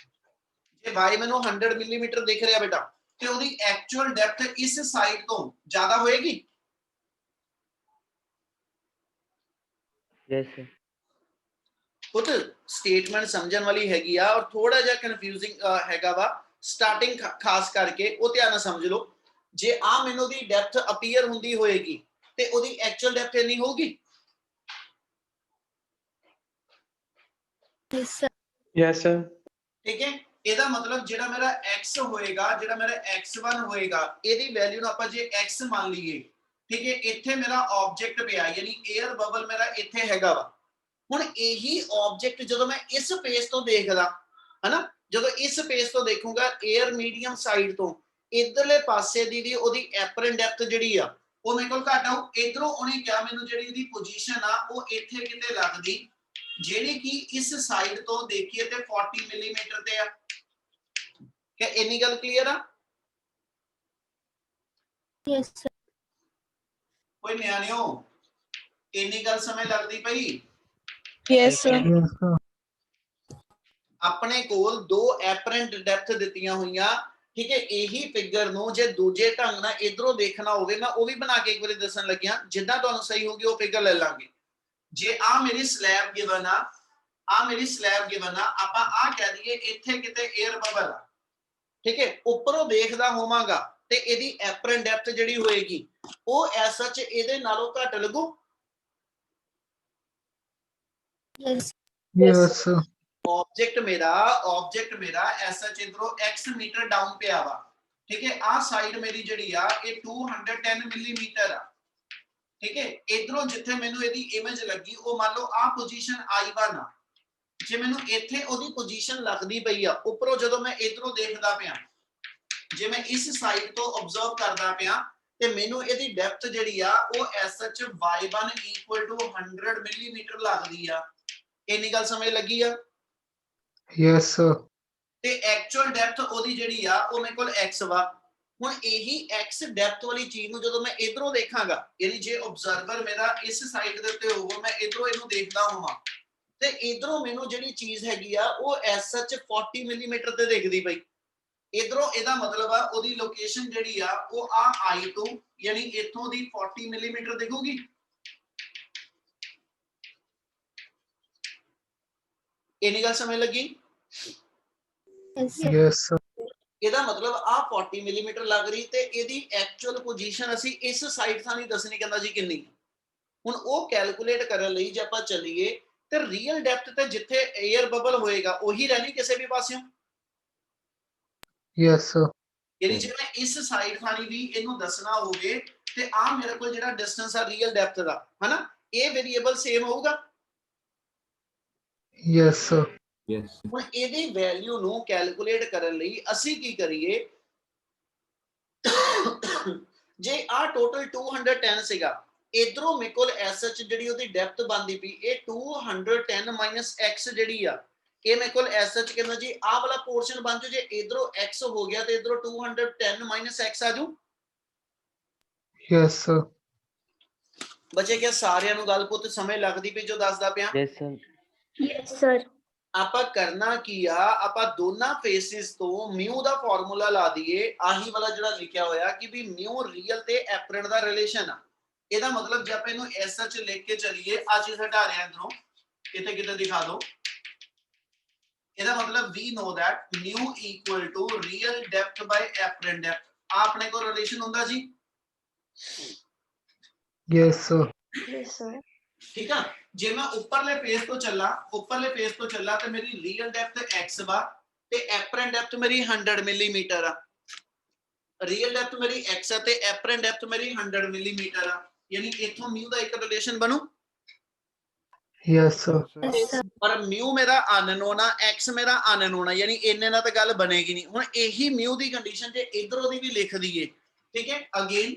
S1: ਜੇ y ਮੈਨੂੰ 100 ਮਿਲੀਮੀਟਰ ਦਿਖ ਰਿਹਾ ਬੇਟਾ, ਤੇ ਉਹਦੀ ਐਕਚੁਅਲ ਡੈਪਥ ਇਸ ਸਾਈਡ ਤੋਂ ਜ਼ਿਆਦਾ ਹੋਏਗੀ।
S4: Yes, sir.
S1: ਪੁੱਤ ਸਟੇਟਮੈਂਟ ਸਮਝਣ ਵਾਲੀ ਹੈਗੀ ਆ, ਔਰ ਥੋੜਾ ਜਿਹਾ ਕਨਫਿਊਜ਼ਿੰਗ ਹੈਗਾ ਵਾ ਸਟਾਰਟਿੰਗ ਖਾਸ ਕਰਕੇ, ਉਹ ਧਿਆਨ ਨਾਲ ਸਮਝ ਲਓ। ਜੇ ਆ ਮੈਨੂੰ ਦੀ ਡੈਪਥ ਅਪੀਅਰ ਹੁੰਦੀ ਹੋਏਗੀ ਤੇ ਉਹਦੀ ਐਕਚੁਅਲ ਡੈਪਥ ਇੰਨੀ ਹੋਊਗੀ।
S3: Yes, sir.
S7: Yes, sir.
S1: ਠੀਕ ਹੈ, ਇਹਦਾ ਮਤਲਬ ਜਿਹੜਾ ਮੇਰਾ x ਹੋਏਗਾ, ਜਿਹੜਾ ਮੇਰਾ x1 ਹੋਏਗਾ, ਇਹਦੀ ਵੈਲਿਊ ਨੂੰ ਆਪਾਂ ਜੇ x ਮੰਨ ਲਈਏ, ਠੀਕ ਹੈ, ਇੱਥੇ ਮੇਰਾ ਆਬਜੈਕਟ ਪਿਆ ਯਾਨੀ 에ਅਰ ਬਬਲ ਮੇਰਾ ਇੱਥੇ ਹੈਗਾ ਵਾ। ਹੁਣ ਇਹੀ ਆਬਜੈਕਟ ਜਦੋਂ ਮੈਂ ਇਸ ਫੇਸ ਤੋਂ ਦੇਖਦਾ ਹਨਾ, ਜਦੋਂ ਇਸ ਫੇਸ ਤੋਂ ਦੇਖੂੰਗਾ 에ਅਰ ਮੀਡੀਅਮ ਸਾਈਡ ਤੋਂ, इधरले पासे दी ओदी एपरेंट डेप्थ जिहड़ी आ ਉਹ ਮੇਰੇ ਕੋਲ ਘੱਟ ਆਉ। इधरों ਉਹਨੇ ਕਿਹਾ ਮੈਨੂੰ ਜਿਹੜੀ ਇਹਦੀ ਪੋਜੀਸ਼ਨ ਆ ਉਹ ਇੱਥੇ ਕਿਤੇ ਲੱਗਦੀ ਜਿਹੜੀ ਕਿ ਇਸ ਸਾਈਡ ਤੋਂ ਦੇਖੀਏ ਤੇ 40 ਮਿਲੀਮੀਟਰ ਤੇ ਆ। ਕਿ ਇੰਨੀ ਗੱਲ ਕਲੀਅਰ ਆ?
S3: Yes, sir.
S1: ਕੋਈ ਨਿਆਣਿਓ ਇੰਨੀ ਗੱਲ ਸਮਝ ਲੱਗਦੀ ਪਈ?
S5: Yes, sir.
S2: Yes, sir.
S1: ਆਪਣੇ ਕੋਲ ਦੋ ਐਪਰੈਂਟ ਡੈਪਥ ਦਿੱਤੀਆਂ ਹੋਈਆਂ, ਠੀਕ ਹੈ। ਇਹੀ ਫਿਗਰ ਨੂੰ ਜੇ ਦੂਜੇ ਢੰਗ ਨਾਲ ਇਧਰੋਂ ਦੇਖਣਾ ਹੋਵੇ ਮੈਂ ਉਹ ਵੀ ਬਣਾ ਕੇ ਇੱਕ ਵਾਰੀ ਦੱਸਣ ਲੱਗਿਆ, ਜਿੱਦਾਂ ਤੁਹਾਨੂੰ ਸਹੀ ਹੋਊਗੀ ਉਹ ਫਿਗਰ ਲੈ ਲਾਂਗੇ। ਜੇ ਆ ਮੇਰੀ ਸਲੈਬ ਗਿਵਨ ਆ ਮੇਰੀ ਸਲੈਬ ਗਿਵਨ ਆ, ਆਪਾਂ ਆ ਕਹਿ ਦਈਏ ਇੱਥੇ ਕਿਤੇ 에ਅਰ ਬਬਲ ਆ, ਠੀਕ ਹੈ। ਉੱਪਰੋਂ ਦੇਖਦਾ ਹੋਵਾਂਗਾ ਤੇ ਇਹਦੀ ਐਪਰੈਂਟ ਡੈਪਥ ਜਿਹੜੀ ਹੋਏਗੀ ਉਹ ਐਸ ਸੱਚ ਇਹਦੇ ਨਾਲੋਂ ਘੱਟ ਲੱਗੂ।
S3: Yes.
S2: Yes, sir.
S1: ऑब्जेक्ट मेरा ऐसा इधरों x मीटर डाउन पे आवा, ठीक है। आ साइड मेरी जड़ी आ ये 210 मिलीमीटर आ, ठीक है। इधरों जिथे मेनू एदी इमेज लगी वो मान लो आ पोजीशन I1 आ, जे मेनू इथे ओदी पोजीशन लगदी पई आ ऊपरों जदों मैं इधरों देखदा पिया, जे मैं इस साइड तो ऑब्जर्व करदा पिया ते मेनू एदी डेप्थ जड़ी आ वो एसएच y1 = 100 मिलीमीटर लगदी आ। इन्नी गल समझ लगी आ?
S2: Yes, sir.
S1: ਤੇ ਐਕਚੁਅਲ ਡੈਪਥ ਉਹਦੀ ਜਿਹੜੀ ਆ ਉਹ ਮੇਰੇ ਕੋਲ x ਵਾ। ਹੁਣ ਇਹੀ x ਡੈਪਥ ਵਾਲੀ ਚੀਜ਼ ਨੂੰ ਜਦੋਂ ਮੈਂ ਇਧਰੋਂ ਦੇਖਾਂਗਾ, ਯਾਨੀ ਜੇ ਆਬਜ਼ਰਵਰ ਮੇਰਾ ਇਸ ਸਾਈਡ ਦੇ ਉੱਤੇ ਹੋਊਗਾ ਮੈਂ ਇਧਰੋਂ ਇਹਨੂੰ ਦੇਖਦਾ ਹੋਵਾਂ ਤੇ ਇਧਰੋਂ ਮੈਨੂੰ ਜਿਹੜੀ ਚੀਜ਼ ਹੈਗੀ ਆ ਉਹ ਐਸ ਸੱਚ 40 ਮਿਲੀਮੀਟਰ ਤੇ ਦਿਖਦੀ ਪਈ। ਇਧਰੋਂ ਇਹਦਾ ਮਤਲਬ ਆ ਉਹਦੀ ਲੋਕੇਸ਼ਨ ਜਿਹੜੀ ਆ ਉਹ ਆ I2 ਯਾਨੀ ਇੱਥੋਂ ਦੀ 40 ਮਿਲੀਮੀਟਰ ਦਿਖੂਗੀ। ਇੰਨੀ ਗੱਲ ਸਮਝ ਲੱਗੀ?
S3: Yes, sir.
S2: Yes, sir.
S1: ਇਹਦਾ ਮਤਲਬ ਆ 40 ਮਿਲੀਮੀਟਰ ਲੱਗ ਰਹੀ ਤੇ ਇਹਦੀ ਐਕਚੁਅਲ ਪੋਜੀਸ਼ਨ ਅਸੀਂ ਇਸ ਸਾਈਡ ਤੋਂ ਨਹੀਂ ਦੱਸਣੀ ਕਹਿੰਦਾ ਜੀ ਕਿੰਨੀ। ਹੁਣ ਉਹ ਕੈਲਕੂਲੇਟ ਕਰਨ ਲਈ ਜੇ ਆਪਾਂ ਚੱਲੀਏ ਤੇ ਰੀਅਲ ਡੈਪਥ ਤੇ ਜਿੱਥੇ 에ਅਰ ਬਬਲ ਹੋਏਗਾ ਉਹੀ ਰਹਿਣੀ ਕਿਸੇ ਵੀ ਪਾਸਿਓਂ।
S2: Yes, sir.
S1: ਯਾਨੀ ਜੇ ਮੈਂ ਇਸ ਸਾਈਡ ਖਾਣੀ ਵੀ ਇਹਨੂੰ ਦੱਸਣਾ ਹੋਵੇ ਤੇ ਆ ਮੇਰੇ ਕੋਲ ਜਿਹੜਾ ਡਿਸਟੈਂਸ ਆ ਰੀਅਲ ਡੈਪਥ ਦਾ ਹਨਾ ਇਹ ਵੇਰੀਏਬਲ ਸੇਮ ਹੋਊਗਾ।
S2: Yes, sir.
S8: Yes.
S1: ਹੁਣ ਇਹਦੀ ਵੈਲਿਊ ਨੂੰ ਕੈਲਕੂਲੇਟ ਕਰਨ ਲਈ ਅਸੀਂ ਕੀ ਕਰੀਏ, ਜੇ ਆ ਟੋਟਲ 210 ਸੀਗਾ ਇਧਰੋਂ ਮੇਰੇ ਕੋਲ ਐਸਐਚ ਜਿਹੜੀ ਉਹਦੀ ਡੈਪਥ ਬਣਦੀ ਪਈ ਇਹ 210 - x ਜਿਹੜੀ ਆ ਇਹ ਮੇਰੇ ਕੋਲ ਐਸਐਚ ਕਹਿੰਦਾ ਜੀ ਆਹ ਵਾਲਾ ਪੋਰਸ਼ਨ ਬਣ ਜੂ। ਜੇ ਇਧਰੋਂ x ਹੋ ਗਿਆ ਤੇ ਇਧਰੋਂ 210 - x ਆ ਜੂ।
S2: Yes, sir.
S1: ਬੱਚੇ ਕਿਆ ਸਾਰਿਆਂ ਨੂੰ ਗੱਲ ਪੁੱਤ ਸਮਝ ਲੱਗਦੀ ਪਈ ਜੋ ਦੱਸਦਾ ਪਿਆ?
S4: yes sir,
S3: Yes, sir.
S1: ਆਪਾਂ ਕਰਨਾ ਕੀ ਆ, ਆਪਾਂ ਦੋਨਾਂ ਫੇਸਿਸ ਤੋਂ ਮਿਊ ਦਾ ਫਾਰਮੂਲਾ ਲਾ ਦਈਏ। ਆਹੀ ਵਾਲਾ ਜਿਹੜਾ ਲਿਖਿਆ ਹੋਇਆ ਕਿ ਵੀ ਮਿਊ ਰੀਅਲ ਤੇ ਐਪਰੈਂਟ ਦਾ ਰਿਲੇਸ਼ਨ ਆ। ਇਹਦਾ ਮਤਲਬ ਜੇ ਆਪਾਂ ਇਹਨੂੰ ਐਸਐਚ ਲਿਖ ਕੇ ਚੱਲੀਏ ਆ ਚੀਜ਼ ਹਟਾ ਰਿਆ ਇਧਰੋਂ ਕਿਤੇ ਕਿਤੇ ਦਿਖਾ ਦਿਓ। ਇਹਦਾ ਮਤਲਬ we know that mu = real depth by apparent depth। ਆਪਣੇ ਕੋਲ ਰਿਲੇਸ਼ਨ ਹੁੰਦਾ ਜੀ।
S2: Yes, sir.
S3: Yes, sir.
S1: ਠੀਕ ਆ। ਜੇ ਮੈਂ ਉੱਪਰਲੇ ਫੇਸ ਤੋਂ ਚੱਲਾਂ ਤੇ ਮੇਰੀ ਰੀਅਲ ਡੈਪਥ x ਵਾ ਤੇ ਐਪਰੈਂਟ ਡੈਪਥ ਮੇਰੀ 100 ਮਿਲੀਮੀਟਰ ਆ। ਰੀਅਲ ਡੈਪਥ ਮੇਰੀ x ਆ ਤੇ ਐਪਰੈਂਟ ਡੈਪਥ ਮੇਰੀ 100 ਮਿਲੀਮੀਟਰ ਆ, ਯਾਨੀ ਇੱਥੋਂ ਮਿਊ ਦਾ ਇੱਕ ਰਿਲੇਸ਼ਨ ਬਣੂ।
S2: Yes, sir.
S3: Yes, sir.
S1: ਪਰ ਮਿਊ ਮੇਰਾ ਅਨਨੋਨ ਆ, x ਮੇਰਾ ਅਨਨੋਨ ਆ, ਯਾਨੀ ਇੰਨੇ ਨਾਲ ਤਾਂ ਗੱਲ ਬਣੇਗੀ ਨਹੀਂ। ਹੁਣ ਇਹੀ ਮਿਊ ਦੀ ਕੰਡੀਸ਼ਨ ਜੇ ਇਧਰੋਂ ਦੀ ਵੀ ਲਿਖ ਦਈਏ, ਠੀਕ ਹੈ। ਅਗੇਨ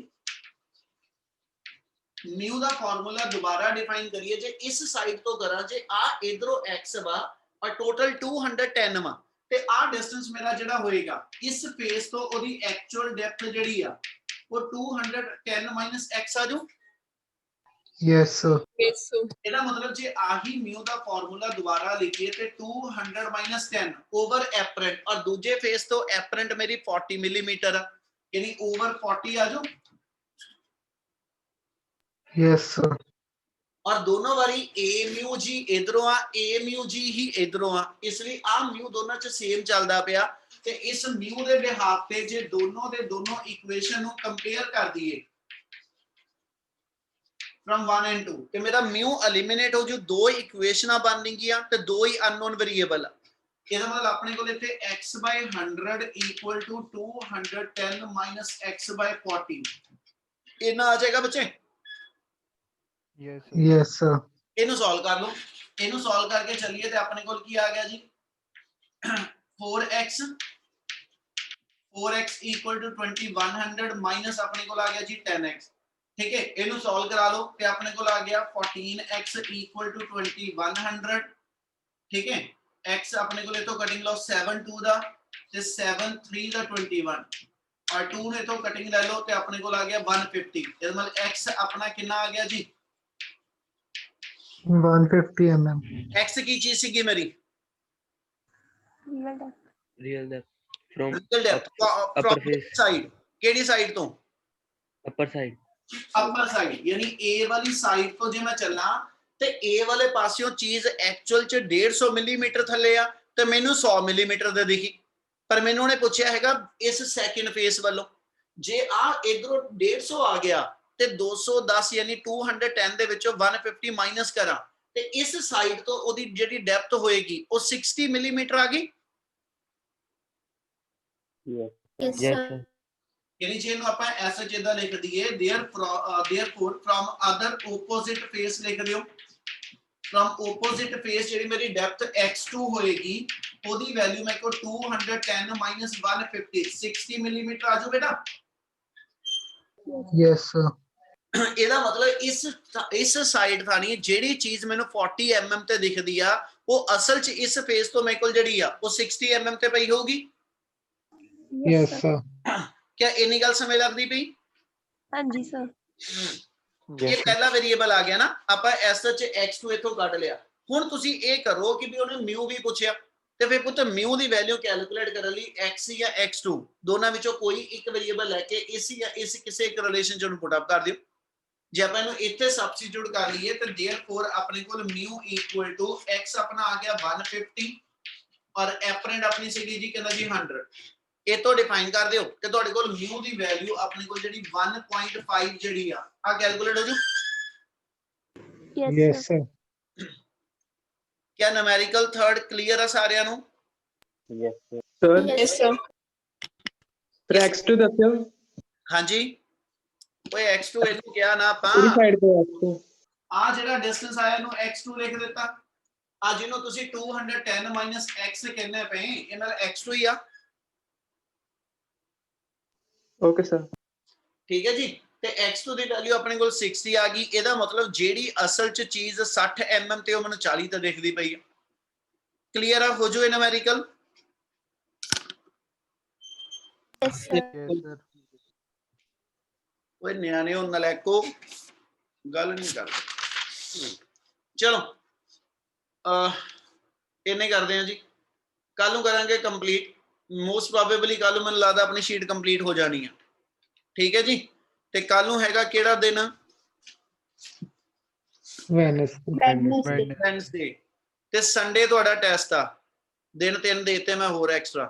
S1: ਮਿਊ ਦਾ ਫਾਰਮੂਲਾ ਦੁਬਾਰਾ ਡਿਫਾਈਨ ਕਰੀਏ। ਜੇ ਇਸ ਸਾਈਡ ਤੋਂ ਕਰਾਂ, ਜੇ ਆ ਇਧਰੋਂ x ਵਾ ਔਰ ਟੋਟਲ 210 ਵਾ ਤੇ ਆ ਡਿਸਟੈਂਸ ਮੇਰਾ ਜਿਹੜਾ ਹੋਏਗਾ ਇਸ ਫੇਸ ਤੋਂ ਉਹਦੀ ਐਕਚੁਅਲ ਡੈਪਥ ਜਿਹੜੀ ਆ ਉਹ 210 - x ਆ ਜੂ।
S2: Yes, sir.
S5: Yes, sir.
S1: ਇਹਦਾ ਮਤਲਬ ਜੇ ਆਹੀ ਮਿਊ ਦਾ ਫਾਰਮੂਲਾ ਦੁਬਾਰਾ ਲਿਖੀਏ ਤੇ 200 - 10 ਓਵਰ ਐਪਰੈਂਟ ਔਰ ਦੂਜੇ ਫੇਸ ਤੋਂ ਐਪਰੈਂਟ ਮੇਰੀ 40 ਮਿਲੀਮੀਟਰ ਆ, ਯਾਨੀ ਓਵਰ 40 ਆ ਜੂ।
S2: Yes, sir.
S1: और दोनों वारी a म्यू जी इधरों आ a म्यू जी ही इधरों आ, इसलिए आ म्यू दोनों च सेम चलदा पिया ते इस म्यू दे बिहाफ ते जे दोनों दे दोनों इक्वेशन नु कंपेयर कर दिए फ्रॉम 1 and 2 ते मेरा म्यू एलिमिनेट हो जू। दो इक्वेशनां बन गईयां ते दो ही अननोन वेरिएबल। ਇਹਦਾ ਮਤਲਬ ਆਪਣੇ ਕੋਲ ਇੱਥੇ x/100 = 210 - x/40 ਇਹਨਾਂ ਆ ਜਾਏਗਾ ਬੱਚੇ।
S7: Yes, sir.
S2: Yes, sir.
S1: ਇਹਨੂੰ ਸੋਲਵ ਕਰ ਲਓ। ਇਹਨੂੰ ਸੋਲਵ ਕਰਕੇ ਚੱਲੀਏ ਤੇ ਆਪਣੇ ਕੋਲ ਕੀ ਆ ਗਿਆ ਜੀ 4x 4x equal to 2100 minus अपने को आ गया जी 10x। ठीक है, इनू सॉल्व करा लो ते अपने को आ गया 14x equal to 2100। ठीक है, x अपने को तो कटिंग लो 7 2 दा ते 7 3 दा 21 और 2 ने तो कटिंग ले लो ते अपने को आ गया 150। इस मतलब x अपना कितना आ गया जी?
S2: 150 mm.
S1: x की चीज सी मेरी
S4: real depth from
S1: real depth
S4: upper
S1: from
S4: face,
S1: side, केड़ी साइड तो?
S4: upper side.
S1: अपर साइड, यानी ए वाली साइड तो जे मैं चलना ते ए वाले पासियों चीज एक्चुअल च 150 मिलीमीटर थले आ ते मेनू 100 मिलीमीटर दे दिखी, पर मेनू ने पूछया हैगा इस सेकंड फेस वालों जे आ इधरों 150 आ गया ते 210 यानी 210 दे विचों 150 माइनस करा ते इस साइड तो ओदी जेडी डेप्थ होएगी ओ 60 मिलीमीटर आ गई।
S3: Yes,
S4: Yes,
S3: sir.
S4: sir.
S1: यानी जे ਨੂੰ ਆਪਾਂ ਐਸਾ ਜਿੱਦਾਂ ਲਿਖ ਦਈਏ therefore from other opposite face ਲਿਖ ਦਿਓ from opposite face ਜਿਹੜੀ ਮੇਰੀ ਡੈਪਥ x2 ਹੋਏਗੀ ਉਹਦੀ ਵੈਲਿਊ ਮੇਰੇ ਕੋਲ 210 150 60 ਮਿਲੀਮੀਟਰ ਆਜੋ ਬੇਟਾ।
S2: Yes, sir.
S1: ਇਹਦਾ ਮਤਲਬ ਇਸ ਸਾਈਡ ਥਾਣੀ ਜਿਹੜੀ ਚੀਜ਼ ਮੈਨੂੰ 40 mm ਤੇ ਦਿਖਦੀ ਆ ਉਹ ਅਸਲ 'ਚ ਇਸ ਫੇਸ ਤੋਂ ਮੇਰੇ ਕੋਲ ਜਿਹੜੀ ਆ ਉਹ 60 mm ਤੇ ਪਈ ਹੋਊਗੀ।
S2: Yes, sir.
S1: क्या इन्नी गल समझ लगती पई?
S3: हाँ जी सर।
S1: ये पहला वेरिएबल आ गया ना, ਆਪਾਂ s ਚ x2 ਇਥੋਂ ਕੱਢ ਲਿਆ। ਹੁਣ ਤੁਸੀਂ ਇਹ ਕਰੋ ਕਿ ਵੀ ਉਹਨੇ μ ਵੀ ਪੁੱਛਿਆ ਤੇ ਫਿਰ ਪੁੱਤ μ ਦੀ ਵੈਲਿਊ ਕੈਲਕੂਲੇਟ ਕਰਨ ਲਈ x ਜਾਂ x2 ਦੋਨਾਂ ਵਿੱਚੋਂ ਕੋਈ ਇੱਕ ਵੇਰੀਏਬਲ ਲੈ ਕੇ ਇਸ ਜਾਂ ਇਸ ਕਿਸੇ ਇੱਕ ਰਿਲੇਸ਼ਨ ਚ ਉਹਨੂੰ ਪੁੱਟ ਅਪ ਕਰ ਦਿਓ। ਜੇ ਆਪਾਂ ਇਹਨੂੰ ਇੱਥੇ ਸਬਸਟੀਟਿਊਟ ਕਰ ਲਈਏ ਤਾਂ therefore ਆਪਣੇ ਕੋਲ μ ਇਕੁਅਲ ਟੂ x ਆਪਣਾ ਆ ਗਿਆ 150 ਔਰ ਐਪਰੈਂਟ ਆਪਣੀ ਸੀਗੀ ਜੀ ਕਿੰਨਾ ਜੀ 100। ਇਹ ਤੋਂ ਡਿਫਾਈਨ ਕਰ ਦਿਓ ਤੇ ਤੁਹਾਡੇ ਕੋਲ μ ਦੀ ਵੈਲਿਊ ਆਪਣੇ ਕੋਲ ਜਿਹੜੀ 1.5 ਜਿਹੜੀ ਆ ਕੈਲਕੂਲੇਟ ਹੋ ਜੂ।
S2: Yes, sir.
S1: क्या न्यूमेरिकल थर्ड क्लियर है सारिਆਂ ਨੂੰ?
S6: Sir,
S5: Yes, sir.
S6: for x2 ਦੱਸਿਓ
S1: ਹਾਂਜੀ ਓਏ x2 ਇਹਨੂੰ ਕਿਹਾ ਨਾ ਆਪਾਂ
S6: ਪੂਰੀ ਸਾਈਡ ਤੇ x2
S1: ਆ ਜਿਹੜਾ ਡਿਸਟੈਂਸ ਆਇਆ ਇਹਨੂੰ x2 ਲਿਖ ਦਿੱਤਾ ਆ ਜਿਹਨੂੰ ਤੁਸੀਂ 210 x ਕਹਿੰਦੇ ਪਏ ਇਹ ਨਾਲ x2 ਹੀ ਆ।
S6: ਓਕੇ ਸਰ
S1: ਠੀਕ ਹੈ ਜੀ ਤੇ x2 ਦੀ ਵੈਲਿਊ ਆਪਣੇ ਕੋਲ 60 ਆ ਗਈ। ਇਹਦਾ ਮਤਲਬ ਜਿਹੜੀ ਅਸਲ ਚ ਚੀਜ਼ 60 mm ਤੇ ਉਹ ਮੈਨੂੰ 40 ਤੇ ਦਿਖਦੀ ਪਈ ਹੈ। ਕਲੀਅਰ ਆ ਹੋ ਜੋ ਇਹ numerical?
S3: Yes, sir.
S7: Yes, sir.
S1: ਓਏ ਨਿਆਣੇ ਉਹ ਨਲੈਕੋ ਗੱਲ ਨਹੀਂ ਕਰਦੇ। ਚਲੋ ਇੰਨੇ ਕਰਦੇ ਆ ਜੀ, ਕੱਲ ਨੂੰ ਕਰਾਂਗੇ ਕੰਪਲੀਟ। ਮੋਸਟ ਪ੍ਰੋਬੇਬਲੀ ਕੱਲ ਨੂੰ ਮੈਨੂੰ ਲੱਗਦਾ ਆਪਣੀ ਸ਼ੀਟ ਕੰਪਲੀਟ ਹੋ ਜਾਣੀ ਆ। ਠੀਕ ਹੈ ਜੀ ਤੇ ਕੱਲ ਨੂੰ ਹੈਗਾ ਕਿਹੜਾ ਦਿਨ?
S2: Wednesday.
S3: Wednesday.
S1: ਵੈਨਸਡੇ ਤੇ ਸੰਡੇ ਤੁਹਾਡਾ ਟੈਸਟ ਆ। ਦਿਨ 3 ਦੇਤੇ ਮੈਂ ਹੋਰ ਐਕਸਟਰਾ।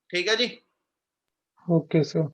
S1: ਠੀਕ ਹੈ ਜੀ।
S2: Okay, sir.